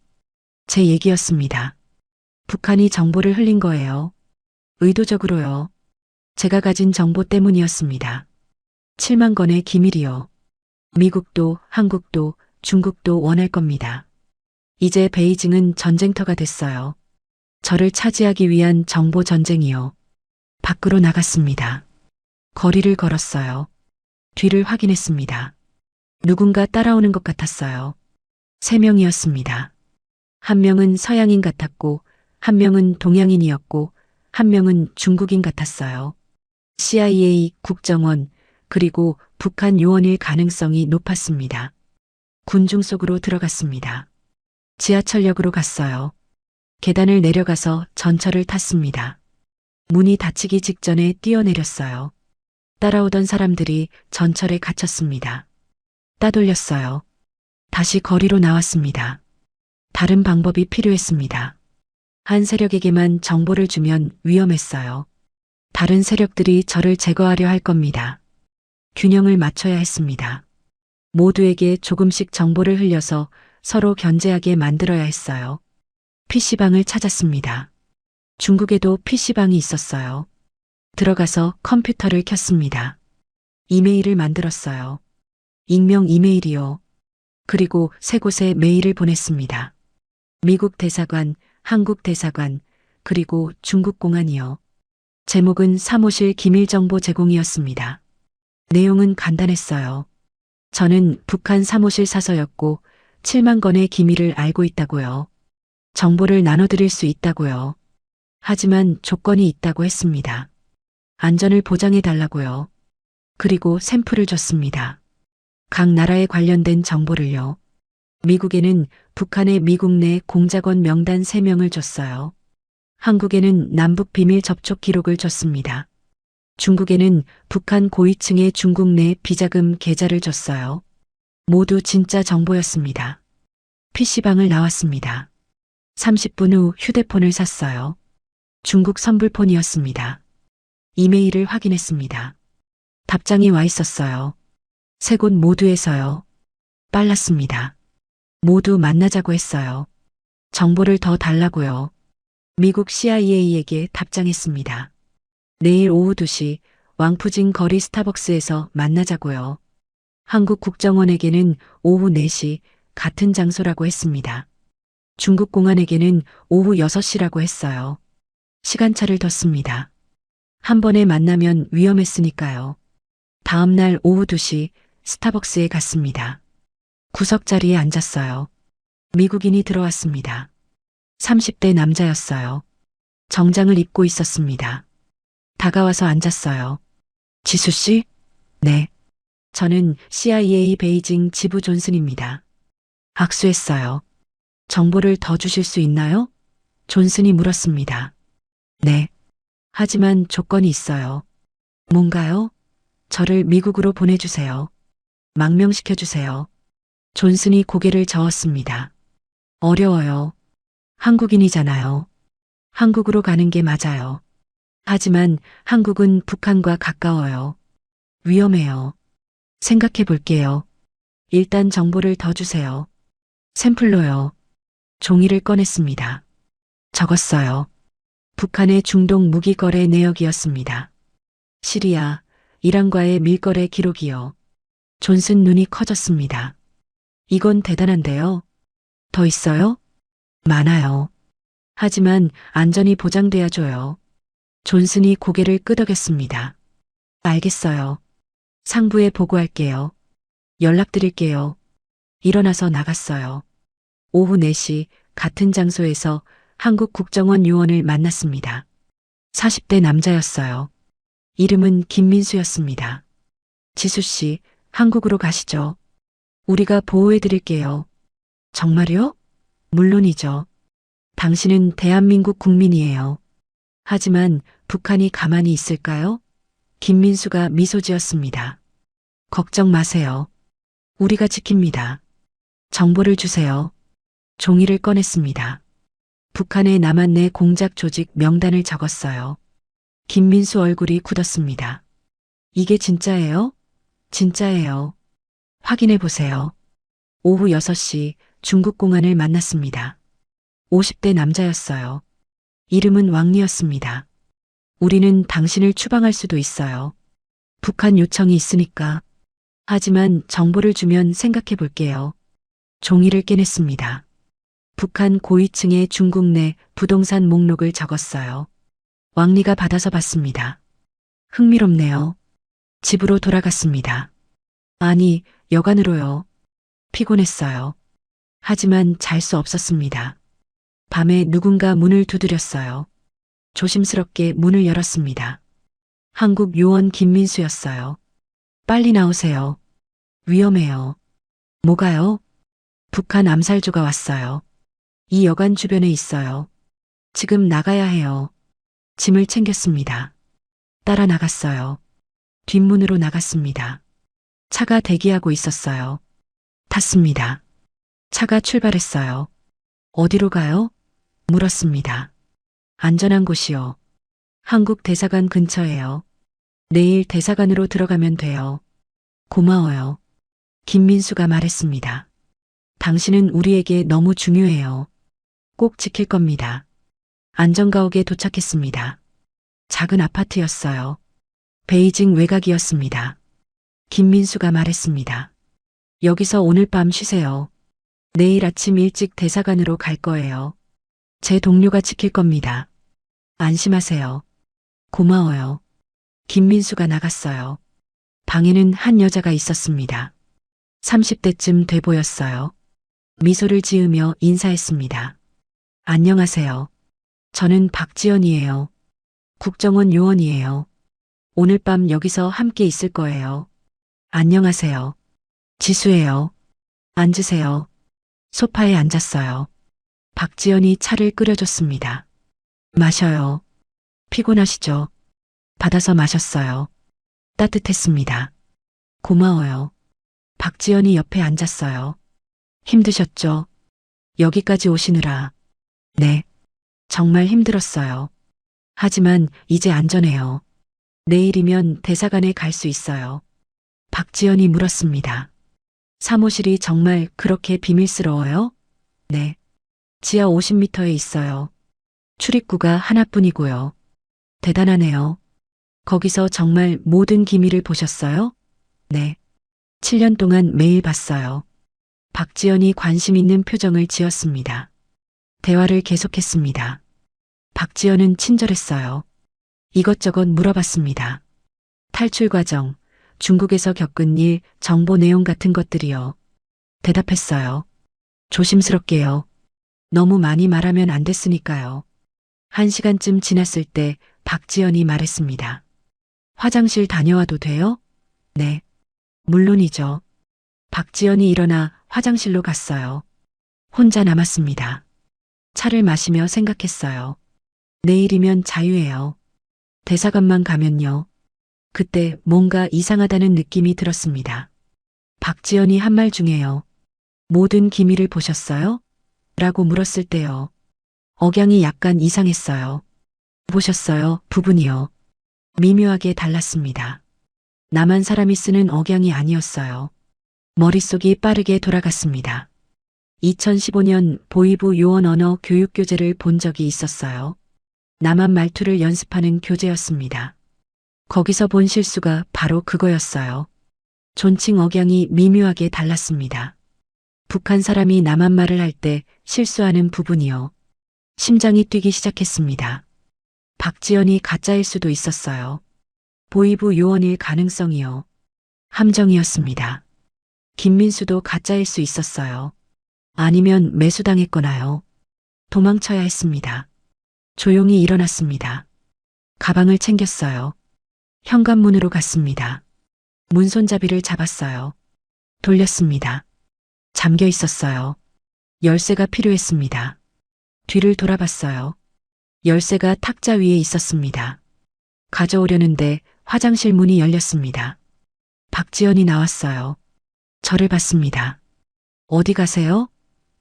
제 얘기였습니다. 북한이 정보를 흘린 거예요. 의도적으로요. 제가 가진 정보 때문이었습니다. 7만 건의 기밀이요. 미국도 한국도 중국도 원할 겁니다. 이제 베이징은 전쟁터가 됐어요. 저를 차지하기 위한 정보 전쟁이요. 밖으로 나갔습니다. 거리를 걸었어요. 뒤를 확인했습니다. 누군가 따라오는 것 같았어요. 3명이었습니다. 한 명은 서양인 같았고, 한 명은 동양인이었고, 한 명은 중국인 같았어요. CIA, 국정원, 그리고 북한 요원일 가능성이 높았습니다. 군중 속으로 들어갔습니다. 지하철역으로 갔어요. 계단을 내려가서 전철을 탔습니다. 문이 닫히기 직전에 뛰어내렸어요. 따라오던 사람들이 전철에 갇혔습니다. 따돌렸어요. 다시 거리로 나왔습니다. 다른 방법이 필요했습니다. 한 세력에게만 정보를 주면 위험했어요. 다른 세력들이 저를 제거하려 할 겁니다. 균형을 맞춰야 했습니다. 모두에게 조금씩 정보를 흘려서 서로 견제하게 만들어야 했어요. PC방을 찾았습니다. 중국에도 PC방이 있었어요. 들어가서 컴퓨터를 켰습니다. 이메일을 만들었어요. 익명 이메일이요. 그리고 3곳에 메일을 보냈습니다. 미국 대사관, 한국 대사관, 그리고 중국 공안이요. 제목은 사무실 기밀정보 제공이었습니다. 내용은 간단했어요. 저는 북한 사무실 사서였고 7만 건의 기밀을 알고 있다고요. 정보를 나눠드릴 수 있다고요. 하지만 조건이 있다고 했습니다. 안전을 보장해 달라고요. 그리고 샘플을 줬습니다. 각 나라에 관련된 정보를요. 미국에는 북한의 미국 내 공작원 명단 3명을 줬어요. 한국에는 남북 비밀 접촉 기록을 줬습니다. 중국에는 북한 고위층의 중국 내 비자금 계좌를 줬어요. 모두 진짜 정보였습니다. PC방을 나왔습니다. 30분 후 휴대폰을 샀어요. 중국 선불폰이었습니다. 이메일을 확인했습니다. 답장이 와 있었어요. 3곳 모두에서요. 빨랐습니다. 모두 만나자고 했어요. 정보를 더 달라고요. 미국 CIA에게 답장했습니다. 내일 오후 2시 왕푸진 거리 스타벅스에서 만나자고요. 한국 국정원에게는 오후 4시 같은 장소라고 했습니다. 중국 공안에게는 오후 6시라고 했어요. 시간차를 뒀습니다. 한 번에 만나면 위험했으니까요. 다음 날 오후 2시 스타벅스에 갔습니다. 구석 자리에 앉았어요. 미국인이 들어왔습니다. 30대 남자였어요. 정장을 입고 있었습니다. 다가와서 앉았어요. 지수 씨? 네. 저는 CIA 베이징 지부 존슨입니다. 악수했어요. 정보를 더 주실 수 있나요? 존슨이 물었습니다. 네. 하지만 조건이 있어요. 뭔가요? 저를 미국으로 보내주세요. 망명시켜주세요. 존슨이 고개를 저었습니다. 어려워요. 한국인이잖아요. 한국으로 가는 게 맞아요. 하지만 한국은 북한과 가까워요. 위험해요. 생각해 볼게요. 일단 정보를 더 주세요. 샘플로요. 종이를 꺼냈습니다. 적었어요. 북한의 중동 무기 거래 내역이었습니다. 시리아, 이란과의 밀거래 기록이요. 존슨 눈이 커졌습니다. 이건 대단한데요. 더 있어요? 많아요. 하지만 안전이 보장돼야줘요. 존슨이 고개를 끄덕였습니다. 알겠어요. 상부에 보고할게요. 연락드릴게요. 일어나서 나갔어요. 오후 4시 같은 장소에서 한국 국정원 요원을 만났습니다. 40대 남자였어요. 이름은 김민수였습니다. 지수 씨, 한국으로 가시죠. 우리가 보호해드릴게요. 정말요? 물론이죠. 당신은 대한민국 국민이에요. 하지만 북한이 가만히 있을까요? 김민수가 미소 지었습니다. 걱정 마세요. 우리가 지킵니다. 정보를 주세요. 종이를 꺼냈습니다. 북한의 남한내 공작 조직 명단을 적었어요. 김민수 얼굴이 굳었습니다. 이게 진짜예요? 진짜예요. 확인해 보세요. 오후 6시 중국 공안을 만났습니다. 50대 남자였어요. 이름은 왕리였습니다. 우리는 당신을 추방할 수도 있어요. 북한 요청이 있으니까. 하지만 정보를 주면 생각해 볼게요. 종이를 깨냈습니다. 북한 고위층의 중국 내 부동산 목록을 적었어요. 왕리가 받아서 봤습니다. 흥미롭네요. 집으로 돌아갔습니다. 아니, 여관으로요. 피곤했어요. 하지만 잘 수 없었습니다. 밤에 누군가 문을 두드렸어요. 조심스럽게 문을 열었습니다. 한국 요원 김민수였어요. 빨리 나오세요. 위험해요. 뭐가요? 북한 암살조가 왔어요. 이 여관 주변에 있어요. 지금 나가야 해요. 짐을 챙겼습니다. 따라 나갔어요. 뒷문으로 나갔습니다. 차가 대기하고 있었어요. 탔습니다. 차가 출발했어요. 어디로 가요? 물었습니다. 안전한 곳이요. 한국 대사관 근처에요. 내일 대사관으로 들어가면 돼요. 고마워요. 김민수가 말했습니다. 당신은 우리에게 너무 중요해요. 꼭 지킬 겁니다. 안전가옥에 도착했습니다. 작은 아파트였어요. 베이징 외곽이었습니다. 김민수가 말했습니다. 여기서 오늘 밤 쉬세요. 내일 아침 일찍 대사관으로 갈 거예요. 제 동료가 지킬 겁니다. 안심하세요. 고마워요. 김민수가 나갔어요. 방에는 한 여자가 있었습니다. 30대쯤 돼 보였어요. 미소를 지으며 인사했습니다. 안녕하세요. 저는 박지연이에요. 국정원 요원이에요. 오늘 밤 여기서 함께 있을 거예요. 안녕하세요. 지수예요. 앉으세요. 소파에 앉았어요. 박지연이 차를 끓여줬습니다. 마셔요. 피곤하시죠? 받아서 마셨어요. 따뜻했습니다. 고마워요. 박지연이 옆에 앉았어요. 힘드셨죠? 여기까지 오시느라. 네. 정말 힘들었어요. 하지만 이제 안전해요. 내일이면 대사관에 갈 수 있어요. 박지연이 물었습니다. 사무실이 정말 그렇게 비밀스러워요? 네. 지하 50m에 있어요. 출입구가 하나뿐이고요. 대단하네요. 거기서 정말 모든 기밀을 보셨어요? 네. 7년 동안 매일 봤어요. 박지연이 관심 있는 표정을 지었습니다. 대화를 계속했습니다. 박지연은 친절했어요. 이것저것 물어봤습니다. 탈출 과정, 중국에서 겪은 일, 정보 내용 같은 것들이요. 대답했어요. 조심스럽게요. 너무 많이 말하면 안 됐으니까요. 1시간쯤 지났을 때 박지연이 말했습니다. 화장실 다녀와도 돼요? 네. 물론이죠. 박지연이 일어나 화장실로 갔어요. 혼자 남았습니다. 차를 마시며 생각했어요. 내일이면 자유예요. 대사관만 가면요. 그때 뭔가 이상하다는 느낌이 들었습니다. 박지연이 한 말 중에요. 모든 기밀을 보셨어요? 라고 물었을 때요. 억양이 약간 이상했어요. 보셨어요? 부분이요. 미묘하게 달랐습니다. 남한 사람이 쓰는 억양이 아니었어요. 머릿속이 빠르게 돌아갔습니다. 2015년 보이부 요원 언어 교육 교재를 본 적이 있었어요. 남한 말투를 연습하는 교재였습니다. 거기서 본 실수가 바로 그거였어요. 존칭 억양이 미묘하게 달랐습니다. 북한 사람이 남한 말을 할 때 실수하는 부분이요. 심장이 뛰기 시작했습니다. 박지연이 가짜일 수도 있었어요. 보이부 요원일 가능성이요. 함정이었습니다. 김민수도 가짜일 수 있었어요. 아니면 매수당했거나요. 도망쳐야 했습니다. 조용히 일어났습니다. 가방을 챙겼어요. 현관문으로 갔습니다. 문손잡이를 잡았어요. 돌렸습니다. 잠겨 있었어요. 열쇠가 필요했습니다. 뒤를 돌아봤어요. 열쇠가 탁자 위에 있었습니다. 가져오려는데 화장실 문이 열렸습니다. 박지연이 나왔어요. 저를 봤습니다. 어디 가세요?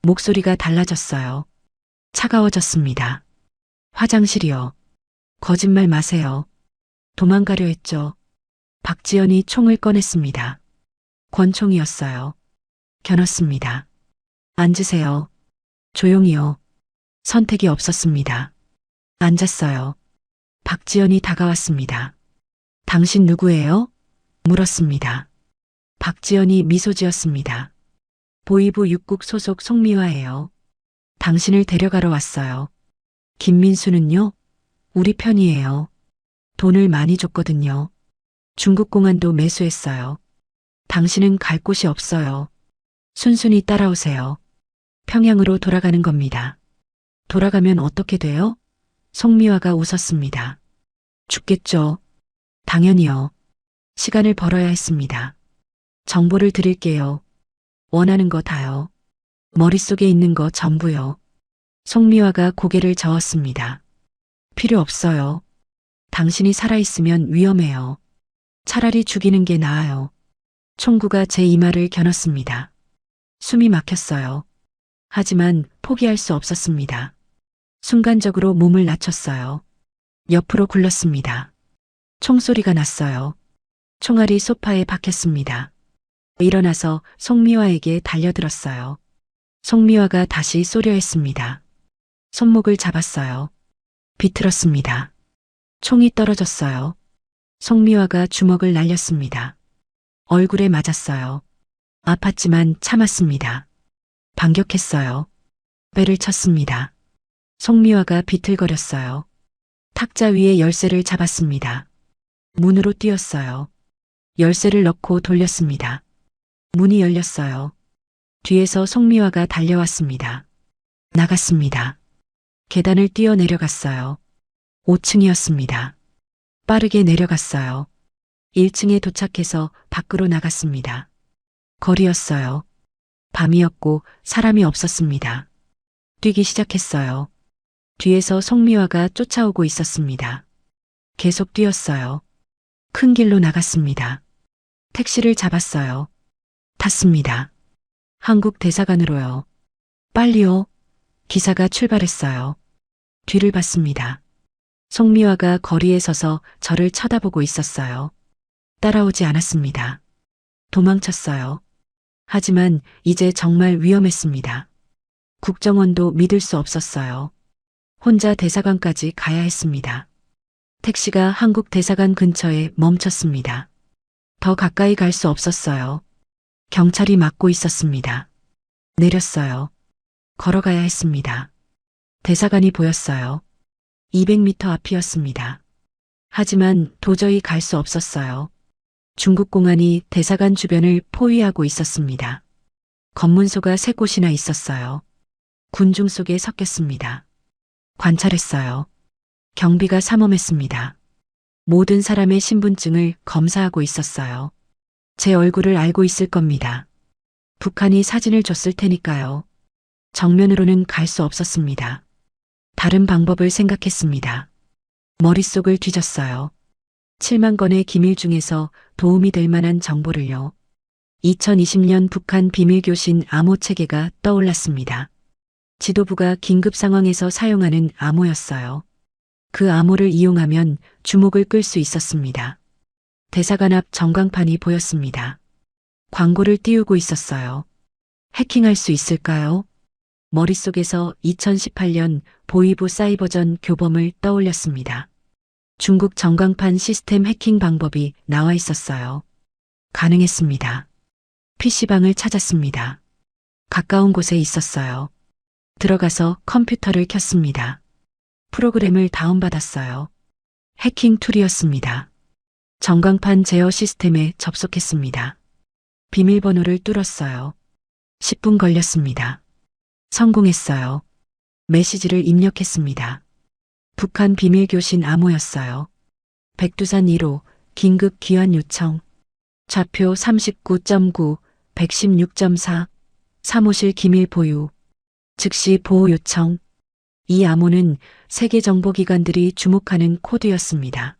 목소리가 달라졌어요. 차가워졌습니다. 화장실이요. 거짓말 마세요. 도망가려 했죠. 박지연이 총을 꺼냈습니다. 권총이었어요. 겨눴습니다. 앉으세요. 조용히요. 선택이 없었습니다. 앉았어요. 박지연이 다가왔습니다. 당신 누구예요? 물었습니다. 박지연이 미소 지었습니다. 보이부 6국 소속 송미화예요. 당신을 데려가러 왔어요. 김민수는요? 우리 편이에요. 돈을 많이 줬거든요. 중국 공안도 매수했어요. 당신은 갈 곳이 없어요. 순순히 따라오세요. 평양으로 돌아가는 겁니다. 돌아가면 어떻게 돼요? 송미화가 웃었습니다. 죽겠죠. 당연히요. 시간을 벌어야 했습니다. 정보를 드릴게요. 원하는 거 다요. 머릿속에 있는 거 전부요. 송미화가 고개를 저었습니다. 필요 없어요. 당신이 살아있으면 위험해요. 차라리 죽이는 게 나아요. 총구가 제 이마를 겨눴습니다. 숨이 막혔어요. 하지만 포기할 수 없었습니다. 순간적으로 몸을 낮췄어요. 옆으로 굴렀습니다. 총소리가 났어요. 총알이 소파에 박혔습니다. 일어나서 송미화에게 달려들었어요. 송미화가 다시 쏘려 했습니다. 손목을 잡았어요. 비틀었습니다. 총이 떨어졌어요. 송미화가 주먹을 날렸습니다. 얼굴에 맞았어요. 아팠지만 참았습니다. 반격했어요. 배를 쳤습니다. 송미화가 비틀거렸어요. 탁자 위에 열쇠를 잡았습니다. 문으로 뛰었어요. 열쇠를 넣고 돌렸습니다. 문이 열렸어요. 뒤에서 송미화가 달려왔습니다. 나갔습니다. 계단을 뛰어 내려갔어요. 5층이었습니다. 빠르게 내려갔어요. 1층에 도착해서 밖으로 나갔습니다. 거리였어요. 밤이었고 사람이 없었습니다. 뛰기 시작했어요. 뒤에서 송미화가 쫓아오고 있었습니다. 계속 뛰었어요. 큰 길로 나갔습니다. 택시를 잡았어요. 탔습니다. 한국 대사관으로요. 빨리요. 기사가 출발했어요. 뒤를 봤습니다. 송미화가 거리에 서서 저를 쳐다보고 있었어요. 따라오지 않았습니다. 도망쳤어요. 하지만 이제 정말 위험했습니다. 국정원도 믿을 수 없었어요. 혼자 대사관까지 가야 했습니다. 택시가 한국 대사관 근처에 멈췄습니다. 더 가까이 갈 수 없었어요. 경찰이 막고 있었습니다. 내렸어요. 걸어가야 했습니다. 대사관이 보였어요. 200m 앞이었습니다. 하지만 도저히 갈 수 없었어요. 중국 공안이 대사관 주변을 포위하고 있었습니다. 검문소가 3곳이나 있었어요. 군중 속에 섞였습니다. 관찰했어요. 경비가 삼엄했습니다. 모든 사람의 신분증을 검사하고 있었어요. 제 얼굴을 알고 있을 겁니다. 북한이 사진을 줬을 테니까요. 정면으로는 갈 수 없었습니다. 다른 방법을 생각했습니다. 머릿속을 뒤졌어요. 7만 건의 기밀 중에서 도움이 될 만한 정보를요. 2020년 북한 비밀교신 암호 체계가 떠올랐습니다. 지도부가 긴급 상황에서 사용하는 암호였어요. 그 암호를 이용하면 주목을 끌 수 있었습니다. 대사관 앞 전광판이 보였습니다. 광고를 띄우고 있었어요. 해킹할 수 있을까요? 머릿속에서 2018년 보위부 사이버전 교범을 떠올렸습니다. 중국 전광판 시스템 해킹 방법이 나와 있었어요. 가능했습니다. PC방을 찾았습니다. 가까운 곳에 있었어요. 들어가서 컴퓨터를 켰습니다. 프로그램을 다운받았어요. 해킹 툴이었습니다. 전광판 제어 시스템에 접속했습니다. 비밀번호를 뚫었어요. 10분 걸렸습니다. 성공했어요. 메시지를 입력했습니다. 북한 비밀교신 암호였어요. 백두산 1호 긴급 귀환 요청. 좌표 39.9, 116.4, 사무실 기밀 보유. 즉시 보호 요청. 이 암호는 세계 정보기관들이 주목하는 코드였습니다.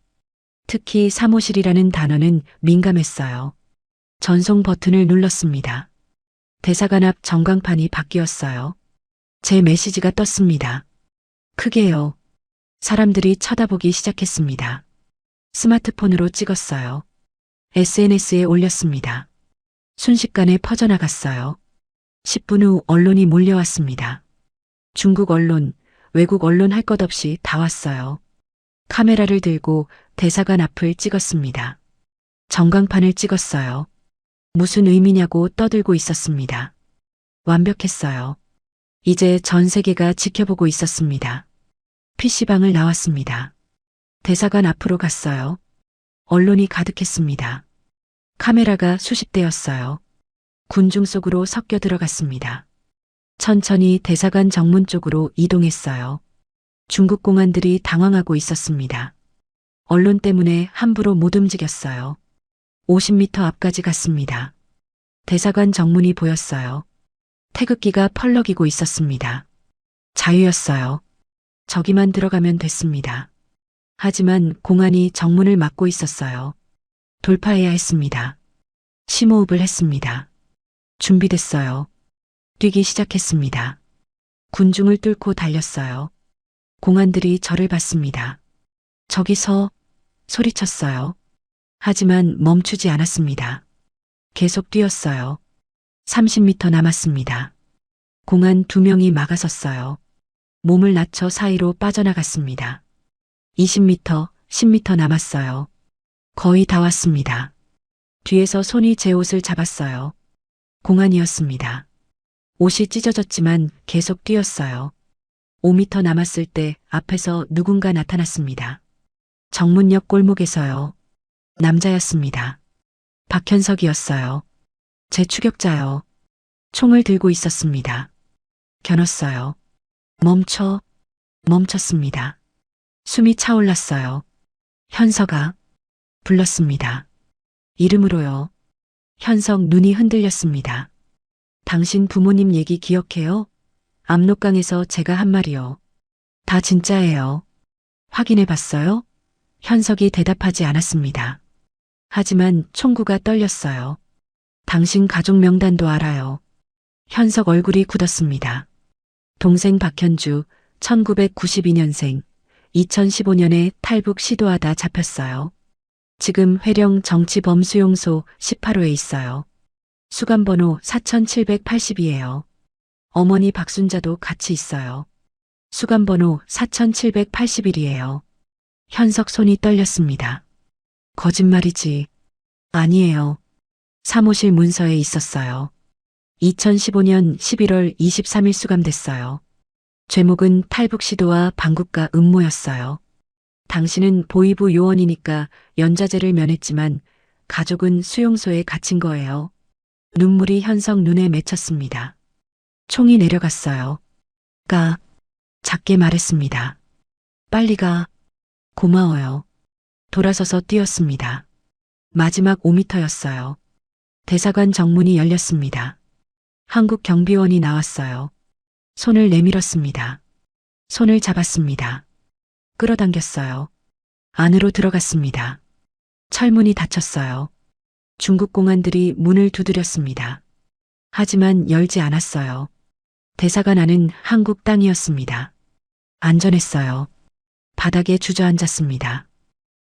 특히 사무실이라는 단어는 민감했어요. 전송 버튼을 눌렀습니다. 대사관 앞 전광판이 바뀌었어요. 제 메시지가 떴습니다. 크게요. 사람들이 쳐다보기 시작했습니다. 스마트폰으로 찍었어요. SNS에 올렸습니다. 순식간에 퍼져나갔어요. 10분 후 언론이 몰려왔습니다. 중국 언론, 외국 언론 할 것 없이 다 왔어요. 카메라를 들고 대사관 앞을 찍었습니다. 전광판을 찍었어요. 무슨 의미냐고 떠들고 있었습니다. 완벽했어요. 이제 전 세계가 지켜보고 있었습니다. PC방을 나왔습니다. 대사관 앞으로 갔어요. 언론이 가득했습니다. 카메라가 수십 대였어요. 군중 속으로 섞여 들어갔습니다. 천천히 대사관 정문 쪽으로 이동했어요. 중국 공안들이 당황하고 있었습니다. 언론 때문에 함부로 못 움직였어요. 50m 앞까지 갔습니다. 대사관 정문이 보였어요. 태극기가 펄럭이고 있었습니다. 자유였어요. 저기만 들어가면 됐습니다. 하지만 공안이 정문을 막고 있었어요. 돌파해야 했습니다. 심호흡을 했습니다. 준비됐어요. 뛰기 시작했습니다. 군중을 뚫고 달렸어요. 공안들이 저를 봤습니다. 저기서 소리쳤어요. 하지만 멈추지 않았습니다. 계속 뛰었어요. 30m 남았습니다. 공안 2명이 막아섰어요. 몸을 낮춰 사이로 빠져나갔습니다. 20m, 10m 남았어요. 거의 다 왔습니다. 뒤에서 손이 제 옷을 잡았어요. 공안이었습니다. 옷이 찢어졌지만 계속 뛰었어요. 5m 남았을 때 앞에서 누군가 나타났습니다. 정문역 골목에서요. 남자였습니다. 박현석이었어요. 제 추격자요. 총을 들고 있었습니다. 겨눴어요. 멈췄습니다. 숨이 차올랐어요. 현석아. 불렀습니다. 이름으로요. 현석 눈이 흔들렸습니다. 당신 부모님 얘기 기억해요? 압록강에서 제가 한 말이요. 다 진짜예요. 확인해 봤어요? 현석이 대답하지 않았습니다. 하지만 총구가 떨렸어요. 당신 가족 명단도 알아요. 현석 얼굴이 굳었습니다. 동생 박현주, 1992년생, 2015년에 탈북 시도하다 잡혔어요. 지금 회령 정치범수용소 18호에 있어요. 수감번호 4780이에요. 어머니 박순자도 같이 있어요. 수감번호 4781이에요. 현석 손이 떨렸습니다. 거짓말이지. 아니에요. 사무실 문서에 있었어요. 2015년 11월 23일 수감됐어요. 죄목은 탈북 시도와 반국가 음모였어요. 당신은 보위부 요원이니까 연좌제를 면했지만 가족은 수용소에 갇힌 거예요. 눈물이 현석 눈에 맺혔습니다. 총이 내려갔어요. 가. 작게 말했습니다. 빨리 가. 고마워요. 돌아서서 뛰었습니다. 마지막 5미터였어요. 대사관 정문이 열렸습니다. 한국 경비원이 나왔어요. 손을 내밀었습니다. 손을 잡았습니다. 끌어당겼어요. 안으로 들어갔습니다. 철문이 닫혔어요. 중국 공안들이 문을 두드렸습니다. 하지만 열지 않았어요. 대사관 안은 한국 땅이었습니다. 안전했어요. 바닥에 주저앉았습니다.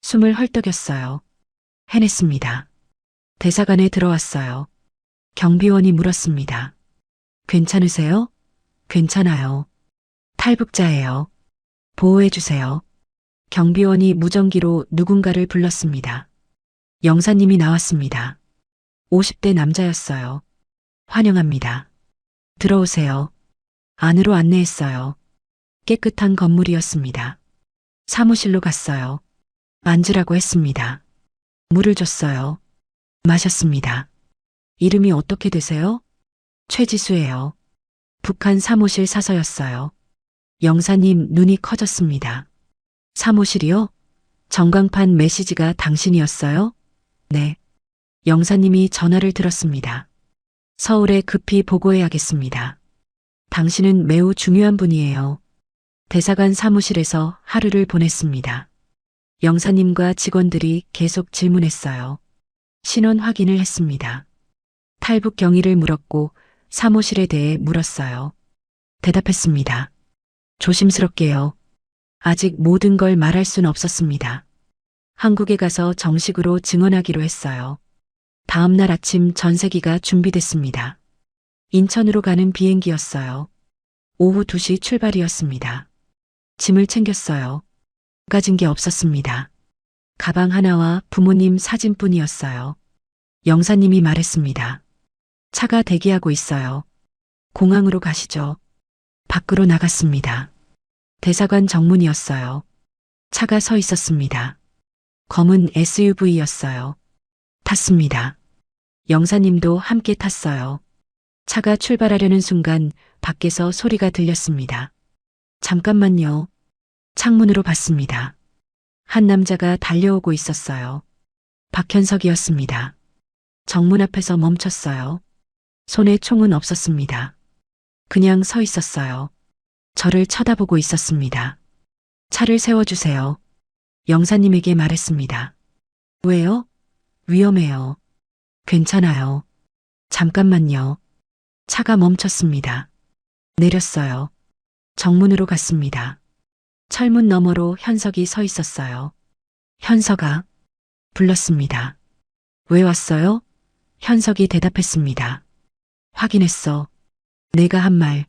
숨을 헐떡였어요. 해냈습니다. 대사관에 들어왔어요. 경비원이 물었습니다. 괜찮으세요? 괜찮아요. 탈북자예요. 보호해주세요. 경비원이 무전기로 누군가를 불렀습니다. 영사님이 나왔습니다. 50대 남자였어요. 환영합니다. 들어오세요. 안으로 안내했어요. 깨끗한 건물이었습니다. 사무실로 갔어요. 앉으라고 했습니다. 물을 줬어요. 마셨습니다. 이름이 어떻게 되세요? 최지수예요. 북한 사무실 사서였어요. 영사님 눈이 커졌습니다. 사무실이요? 전광판 메시지가 당신이었어요? 네. 영사님이 전화를 들었습니다. 서울에 급히 보고해야겠습니다. 당신은 매우 중요한 분이에요. 대사관 사무실에서 하루를 보냈습니다. 영사님과 직원들이 계속 질문했어요. 신원 확인을 했습니다. 탈북 경위를 물었고 사무실에 대해 물었어요. 대답했습니다. 조심스럽게요. 아직 모든 걸 말할 순 없었습니다. 한국에 가서 정식으로 증언하기로 했어요. 다음 날 아침 전세기가 준비됐습니다. 인천으로 가는 비행기였어요. 오후 2시 출발이었습니다. 짐을 챙겼어요. 가진 게 없었습니다. 가방 하나와 부모님 사진뿐이었어요. 영사님이 말했습니다. 차가 대기하고 있어요. 공항으로 가시죠. 밖으로 나갔습니다. 대사관 정문이었어요. 차가 서 있었습니다. 검은 SUV였어요. 탔습니다. 영사님도 함께 탔어요. 차가 출발하려는 순간 밖에서 소리가 들렸습니다. 잠깐만요. 창문으로 봤습니다. 한 남자가 달려오고 있었어요. 박현석이었습니다. 정문 앞에서 멈췄어요. 손에 총은 없었습니다. 그냥 서 있었어요. 저를 쳐다보고 있었습니다. 차를 세워주세요. 영사님에게 말했습니다. 왜요? 위험해요. 괜찮아요. 잠깐만요. 차가 멈췄습니다. 내렸어요. 정문으로 갔습니다. 철문 너머로 현석이 서 있었어요. 현석아. 불렀습니다. 왜 왔어요? 현석이 대답했습니다. 확인했어. 내가 한 말.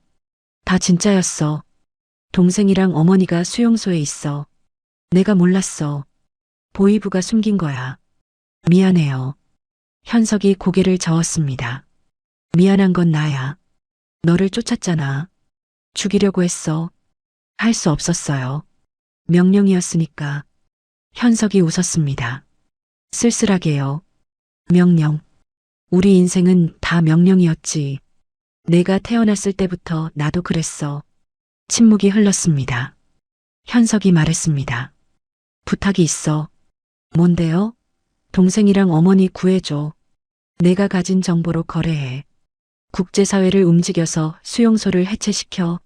다 진짜였어. 동생이랑 어머니가 수용소에 있어. 내가 몰랐어. 보위부가 숨긴 거야. 미안해요. 현석이 고개를 저었습니다. 미안한 건 나야. 너를 쫓았잖아. 죽이려고 했어. 할 수 없었어요. 명령이었으니까. 현석이 웃었습니다. 쓸쓸하게요. 명령. 우리 인생은 다 명령이었지. 내가 태어났을 때부터 나도 그랬어. 침묵이 흘렀습니다. 현석이 말했습니다. 부탁이 있어. 뭔데요? 동생이랑 어머니 구해줘. 내가 가진 정보로 거래해. 국제사회를 움직여서 수용소를 해체시켜.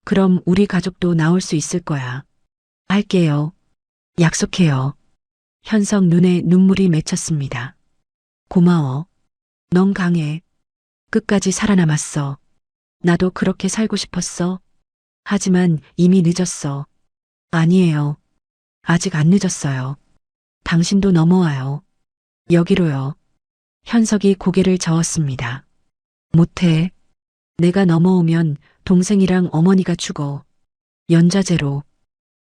그럼 우리 가족도 나올 수 있을 거야. 할게요. 약속해요. 현석 눈에 눈물이 맺혔습니다. 고마워. 넌 강해. 끝까지 살아남았어. 나도 그렇게 살고 싶었어. 하지만 이미 늦었어. 아니에요. 아직 안 늦었어요. 당신도 넘어와요. 여기로요. 현석이 고개를 저었습니다. 못해. 내가 넘어오면 동생이랑 어머니가 죽어. 연좌제로.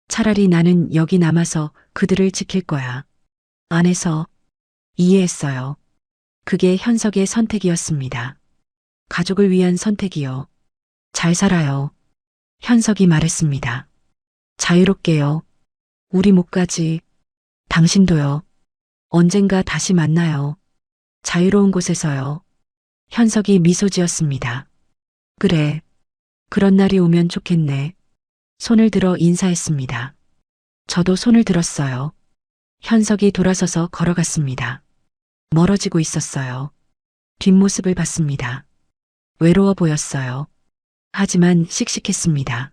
차라리 나는 여기 남아서 그들을 지킬 거야. 안에서. 이해했어요. 그게 현석의 선택이었습니다. 가족을 위한 선택이요. 잘 살아요. 현석이 말했습니다. 자유롭게요. 우리 목까지. 당신도요. 언젠가 다시 만나요. 자유로운 곳에서요. 현석이 미소 지었습니다. 그래. 그런 날이 오면 좋겠네. 손을 들어 인사했습니다. 저도 손을 들었어요. 현석이 돌아서서 걸어갔습니다. 멀어지고 있었어요. 뒷모습을 봤습니다. 외로워 보였어요. 하지만 씩씩했습니다.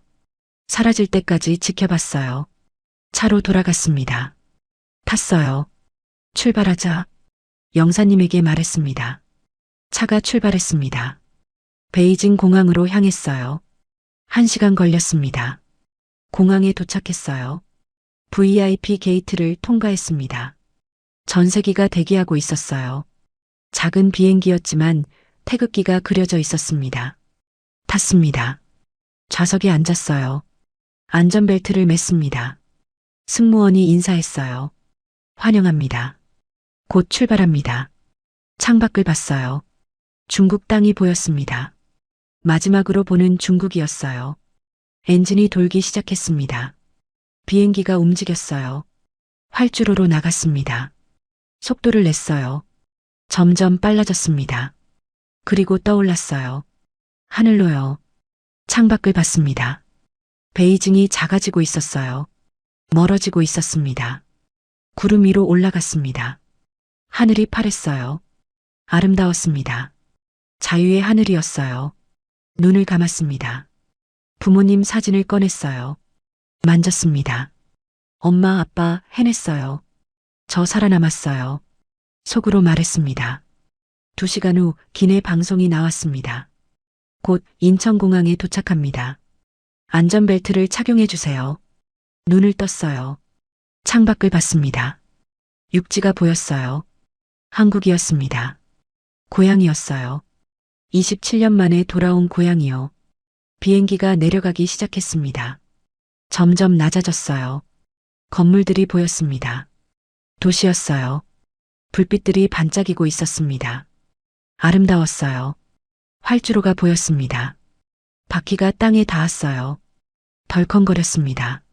사라질 때까지 지켜봤어요. 차로 돌아갔습니다. 탔어요. 출발하자. 영사님에게 말했습니다. 차가 출발했습니다. 베이징 공항으로 향했어요. 1시간 걸렸습니다. 공항에 도착했어요. VIP 게이트를 통과했습니다. 전세기가 대기하고 있었어요. 작은 비행기였지만 태극기가 그려져 있었습니다. 탔습니다. 좌석에 앉았어요. 안전벨트를 맸습니다. 승무원이 인사했어요. 환영합니다. 곧 출발합니다. 창밖을 봤어요. 중국 땅이 보였습니다. 마지막으로 보는 중국이었어요. 엔진이 돌기 시작했습니다. 비행기가 움직였어요. 활주로로 나갔습니다. 속도를 냈어요. 점점 빨라졌습니다. 그리고 떠올랐어요. 하늘로요. 창밖을 봤습니다. 베이징이 작아지고 있었어요. 멀어지고 있었습니다. 구름 위로 올라갔습니다. 하늘이 파랬어요. 아름다웠습니다. 자유의 하늘이었어요. 눈을 감았습니다. 부모님 사진을 꺼냈어요. 만졌습니다. 엄마, 아빠 해냈어요. 저 살아남았어요. 속으로 말했습니다. 2시간 후 기내 방송이 나왔습니다. 곧 인천공항에 도착합니다. 안전벨트를 착용해 주세요. 눈을 떴어요. 창밖을 봤습니다. 육지가 보였어요. 한국이었습니다. 고향이었어요. 27년 만에 돌아온 고향이요. 비행기가 내려가기 시작했습니다. 점점 낮아졌어요. 건물들이 보였습니다. 도시였어요. 불빛들이 반짝이고 있었습니다. 아름다웠어요. 활주로가 보였습니다. 바퀴가 땅에 닿았어요. 덜컹거렸습니다.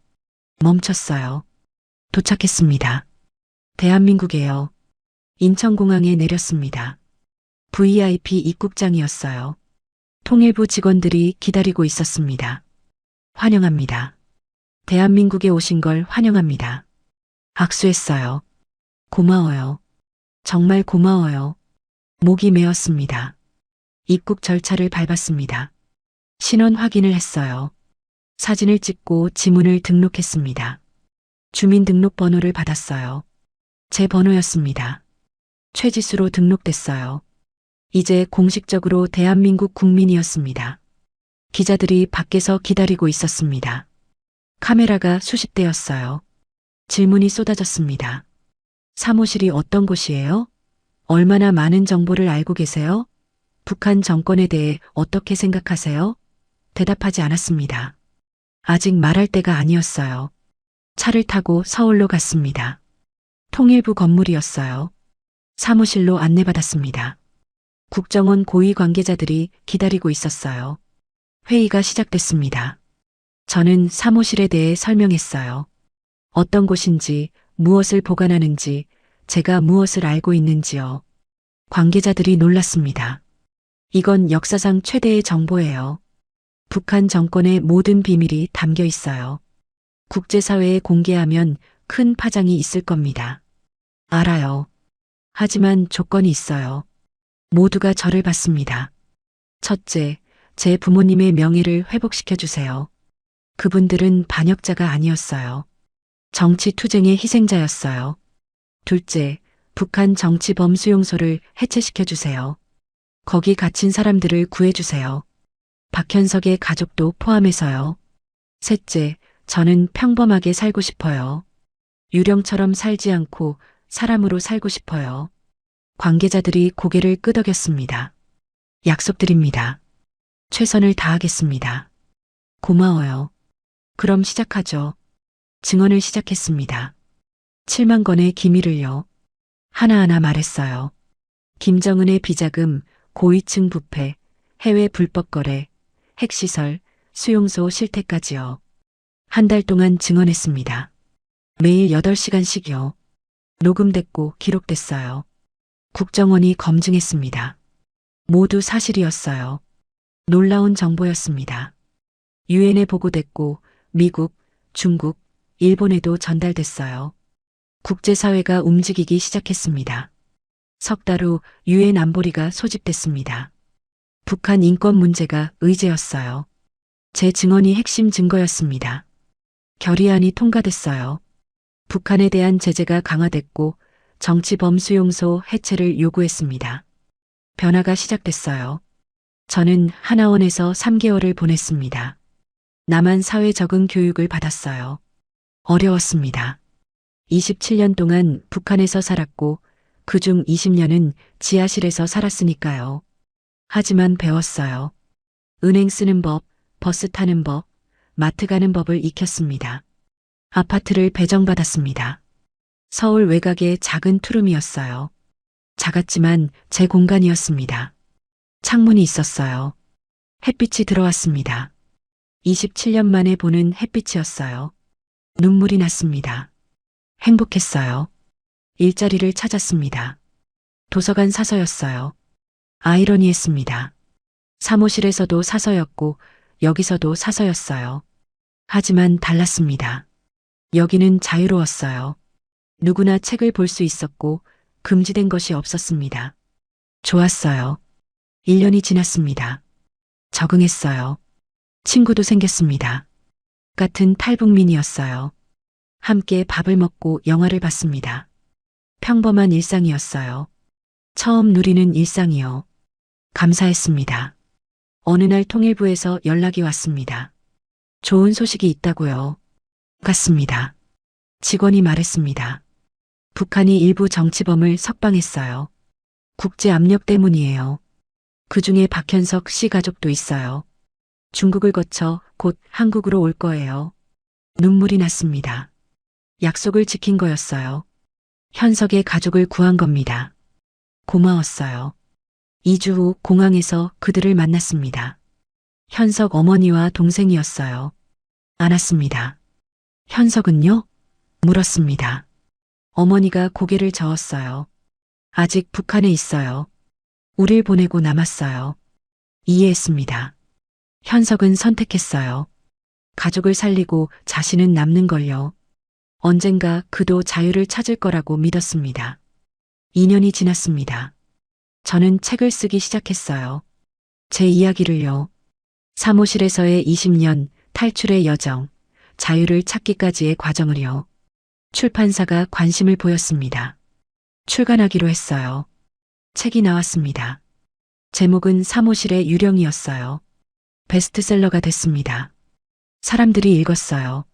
멈췄어요. 도착했습니다. 대한민국에요. 인천공항에 내렸습니다. VIP 입국장이었어요. 통일부 직원들이 기다리고 있었습니다. 환영합니다. 대한민국에 오신 걸 환영합니다. 악수했어요. 고마워요. 정말 고마워요. 목이 메었습니다. 입국 절차를 밟았습니다. 신원 확인을 했어요. 사진을 찍고 지문을 등록했습니다. 주민등록번호를 받았어요. 제 번호였습니다. 최지수로 등록됐어요. 이제 공식적으로 대한민국 국민이었습니다. 기자들이 밖에서 기다리고 있었습니다. 카메라가 수십 대였어요. 질문이 쏟아졌습니다. 사무실이 어떤 곳이에요? 얼마나 많은 정보를 알고 계세요? 북한 정권에 대해 어떻게 생각하세요? 대답하지 않았습니다. 아직 말할 때가 아니었어요. 차를 타고 서울로 갔습니다. 통일부 건물이었어요. 사무실로 안내받았습니다. 국정원 고위 관계자들이 기다리고 있었어요. 회의가 시작됐습니다. 저는 사무실에 대해 설명했어요. 어떤 곳인지, 무엇을 보관하는지, 제가 무엇을 알고 있는지요. 관계자들이 놀랐습니다. 이건 역사상 최대의 정보예요. 북한 정권의 모든 비밀이 담겨 있어요. 국제사회에 공개하면 큰 파장이 있을 겁니다. 알아요. 하지만 조건이 있어요. 모두가 저를 봤습니다. 첫째, 제 부모님의 명예를 회복시켜 주세요. 그분들은 반역자가 아니었어요. 정치 투쟁의 희생자였어요. 둘째, 북한 정치범 수용소를 해체시켜 주세요. 거기 갇힌 사람들을 구해 주세요. 박현석의 가족도 포함해서요. 셋째, 저는 평범하게 살고 싶어요. 유령처럼 살지 않고 사람으로 살고 싶어요. 관계자들이 고개를 끄덕였습니다. 약속드립니다. 최선을 다하겠습니다. 고마워요. 그럼 시작하죠. 증언을 시작했습니다. 7만 건의 기밀을요. 하나하나 말했어요. 김정은의 비자금, 고위층 부패, 해외 불법 거래, 핵시설, 수용소 실태까지요. 한 달 동안 증언했습니다. 매일 8시간씩요. 녹음됐고 기록됐어요. 국정원이 검증했습니다. 모두 사실이었어요. 놀라운 정보였습니다. 유엔에 보고됐고 미국, 중국, 일본에도 전달됐어요. 국제사회가 움직이기 시작했습니다. 석 달 후 유엔 안보리가 소집됐습니다. 북한 인권 문제가 의제였어요. 제 증언이 핵심 증거였습니다. 결의안이 통과됐어요. 북한에 대한 제재가 강화됐고 정치범 수용소 해체를 요구했습니다. 변화가 시작됐어요. 저는 하나원에서 3개월을 보냈습니다. 남한 사회 적응 교육을 받았어요. 어려웠습니다. 27년 동안 북한에서 살았고 그중 20년은 지하실에서 살았으니까요. 하지만 배웠어요. 은행 쓰는 법, 버스 타는 법, 마트 가는 법을 익혔습니다. 아파트를 배정받았습니다. 서울 외곽의 작은 투룸이었어요. 작았지만 제 공간이었습니다. 창문이 있었어요. 햇빛이 들어왔습니다. 27년 만에 보는 햇빛이었어요. 눈물이 났습니다. 행복했어요. 일자리를 찾았습니다. 도서관 사서였어요. 아이러니했습니다. 사무실에서도 사서였고 여기서도 사서였어요. 하지만 달랐습니다. 여기는 자유로웠어요. 누구나 책을 볼 수 있었고 금지된 것이 없었습니다. 좋았어요. 1년이 지났습니다. 적응했어요. 친구도 생겼습니다. 같은 탈북민이었어요. 함께 밥을 먹고 영화를 봤습니다. 평범한 일상이었어요. 처음 누리는 일상이요. 감사했습니다. 어느 날 통일부에서 연락이 왔습니다. 좋은 소식이 있다고요. 갔습니다. 직원이 말했습니다. 북한이 일부 정치범을 석방했어요. 국제 압력 때문이에요. 그중에 박현석 씨 가족도 있어요. 중국을 거쳐 곧 한국으로 올 거예요. 눈물이 났습니다. 약속을 지킨 거였어요. 현석의 가족을 구한 겁니다. 고마웠어요. 2주 후 공항에서 그들을 만났습니다. 현석 어머니와 동생이었어요. 안았습니다. 현석은요? 물었습니다. 어머니가 고개를 저었어요. 아직 북한에 있어요. 우릴 보내고 남았어요. 이해했습니다. 현석은 선택했어요. 가족을 살리고 자신은 남는 걸요. 언젠가 그도 자유를 찾을 거라고 믿었습니다. 2년이 지났습니다. 저는 책을 쓰기 시작했어요. 제 이야기를요. 사무실에서의 20년 탈출의 여정, 자유를 찾기까지의 과정을요. 출판사가 관심을 보였습니다. 출간하기로 했어요. 책이 나왔습니다. 제목은 사무실의 유령이었어요. 베스트셀러가 됐습니다. 사람들이 읽었어요.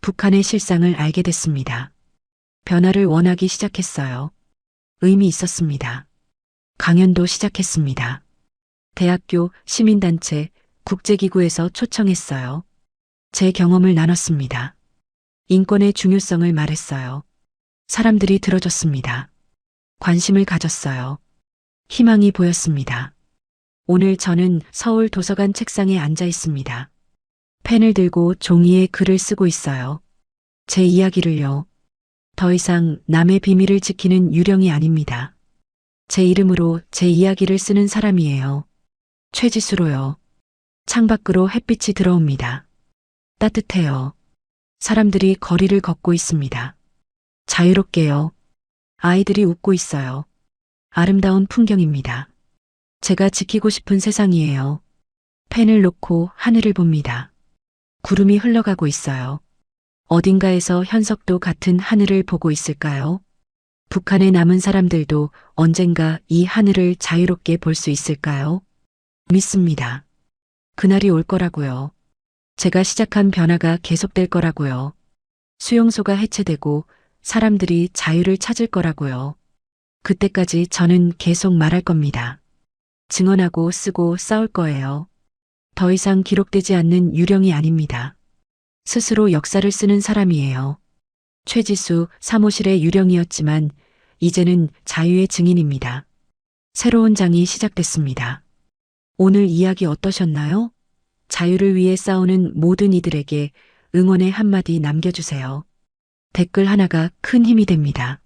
북한의 실상을 알게 됐습니다. 변화를 원하기 시작했어요. 의미 있었습니다. 강연도 시작했습니다. 대학교, 시민단체, 국제기구에서 초청했어요. 제 경험을 나눴습니다. 인권의 중요성을 말했어요. 사람들이 들어줬습니다. 관심을 가졌어요. 희망이 보였습니다. 오늘 저는 서울 도서관 책상에 앉아 있습니다. 펜을 들고 종이에 글을 쓰고 있어요. 제 이야기를요. 더 이상 남의 비밀을 지키는 유령이 아닙니다. 제 이름으로 제 이야기를 쓰는 사람이에요. 최지수로요. 창밖으로 햇빛이 들어옵니다. 따뜻해요. 사람들이 거리를 걷고 있습니다. 자유롭게요. 아이들이 웃고 있어요. 아름다운 풍경입니다. 제가 지키고 싶은 세상이에요. 펜을 놓고 하늘을 봅니다. 구름이 흘러가고 있어요. 어딘가에서 현석도 같은 하늘을 보고 있을까요? 북한에 남은 사람들도 언젠가 이 하늘을 자유롭게 볼 수 있을까요? 믿습니다. 그날이 올 거라고요. 제가 시작한 변화가 계속될 거라고요. 수용소가 해체되고 사람들이 자유를 찾을 거라고요. 그때까지 저는 계속 말할 겁니다. 증언하고 쓰고 싸울 거예요. 더 이상 기록되지 않는 유령이 아닙니다. 스스로 역사를 쓰는 사람이에요. 최지수 사무실의 유령이었지만 이제는 자유의 증인입니다. 새로운 장이 시작됐습니다. 오늘 이야기 어떠셨나요? 자유를 위해 싸우는 모든 이들에게 응원의 한마디 남겨주세요. 댓글 하나가 큰 힘이 됩니다.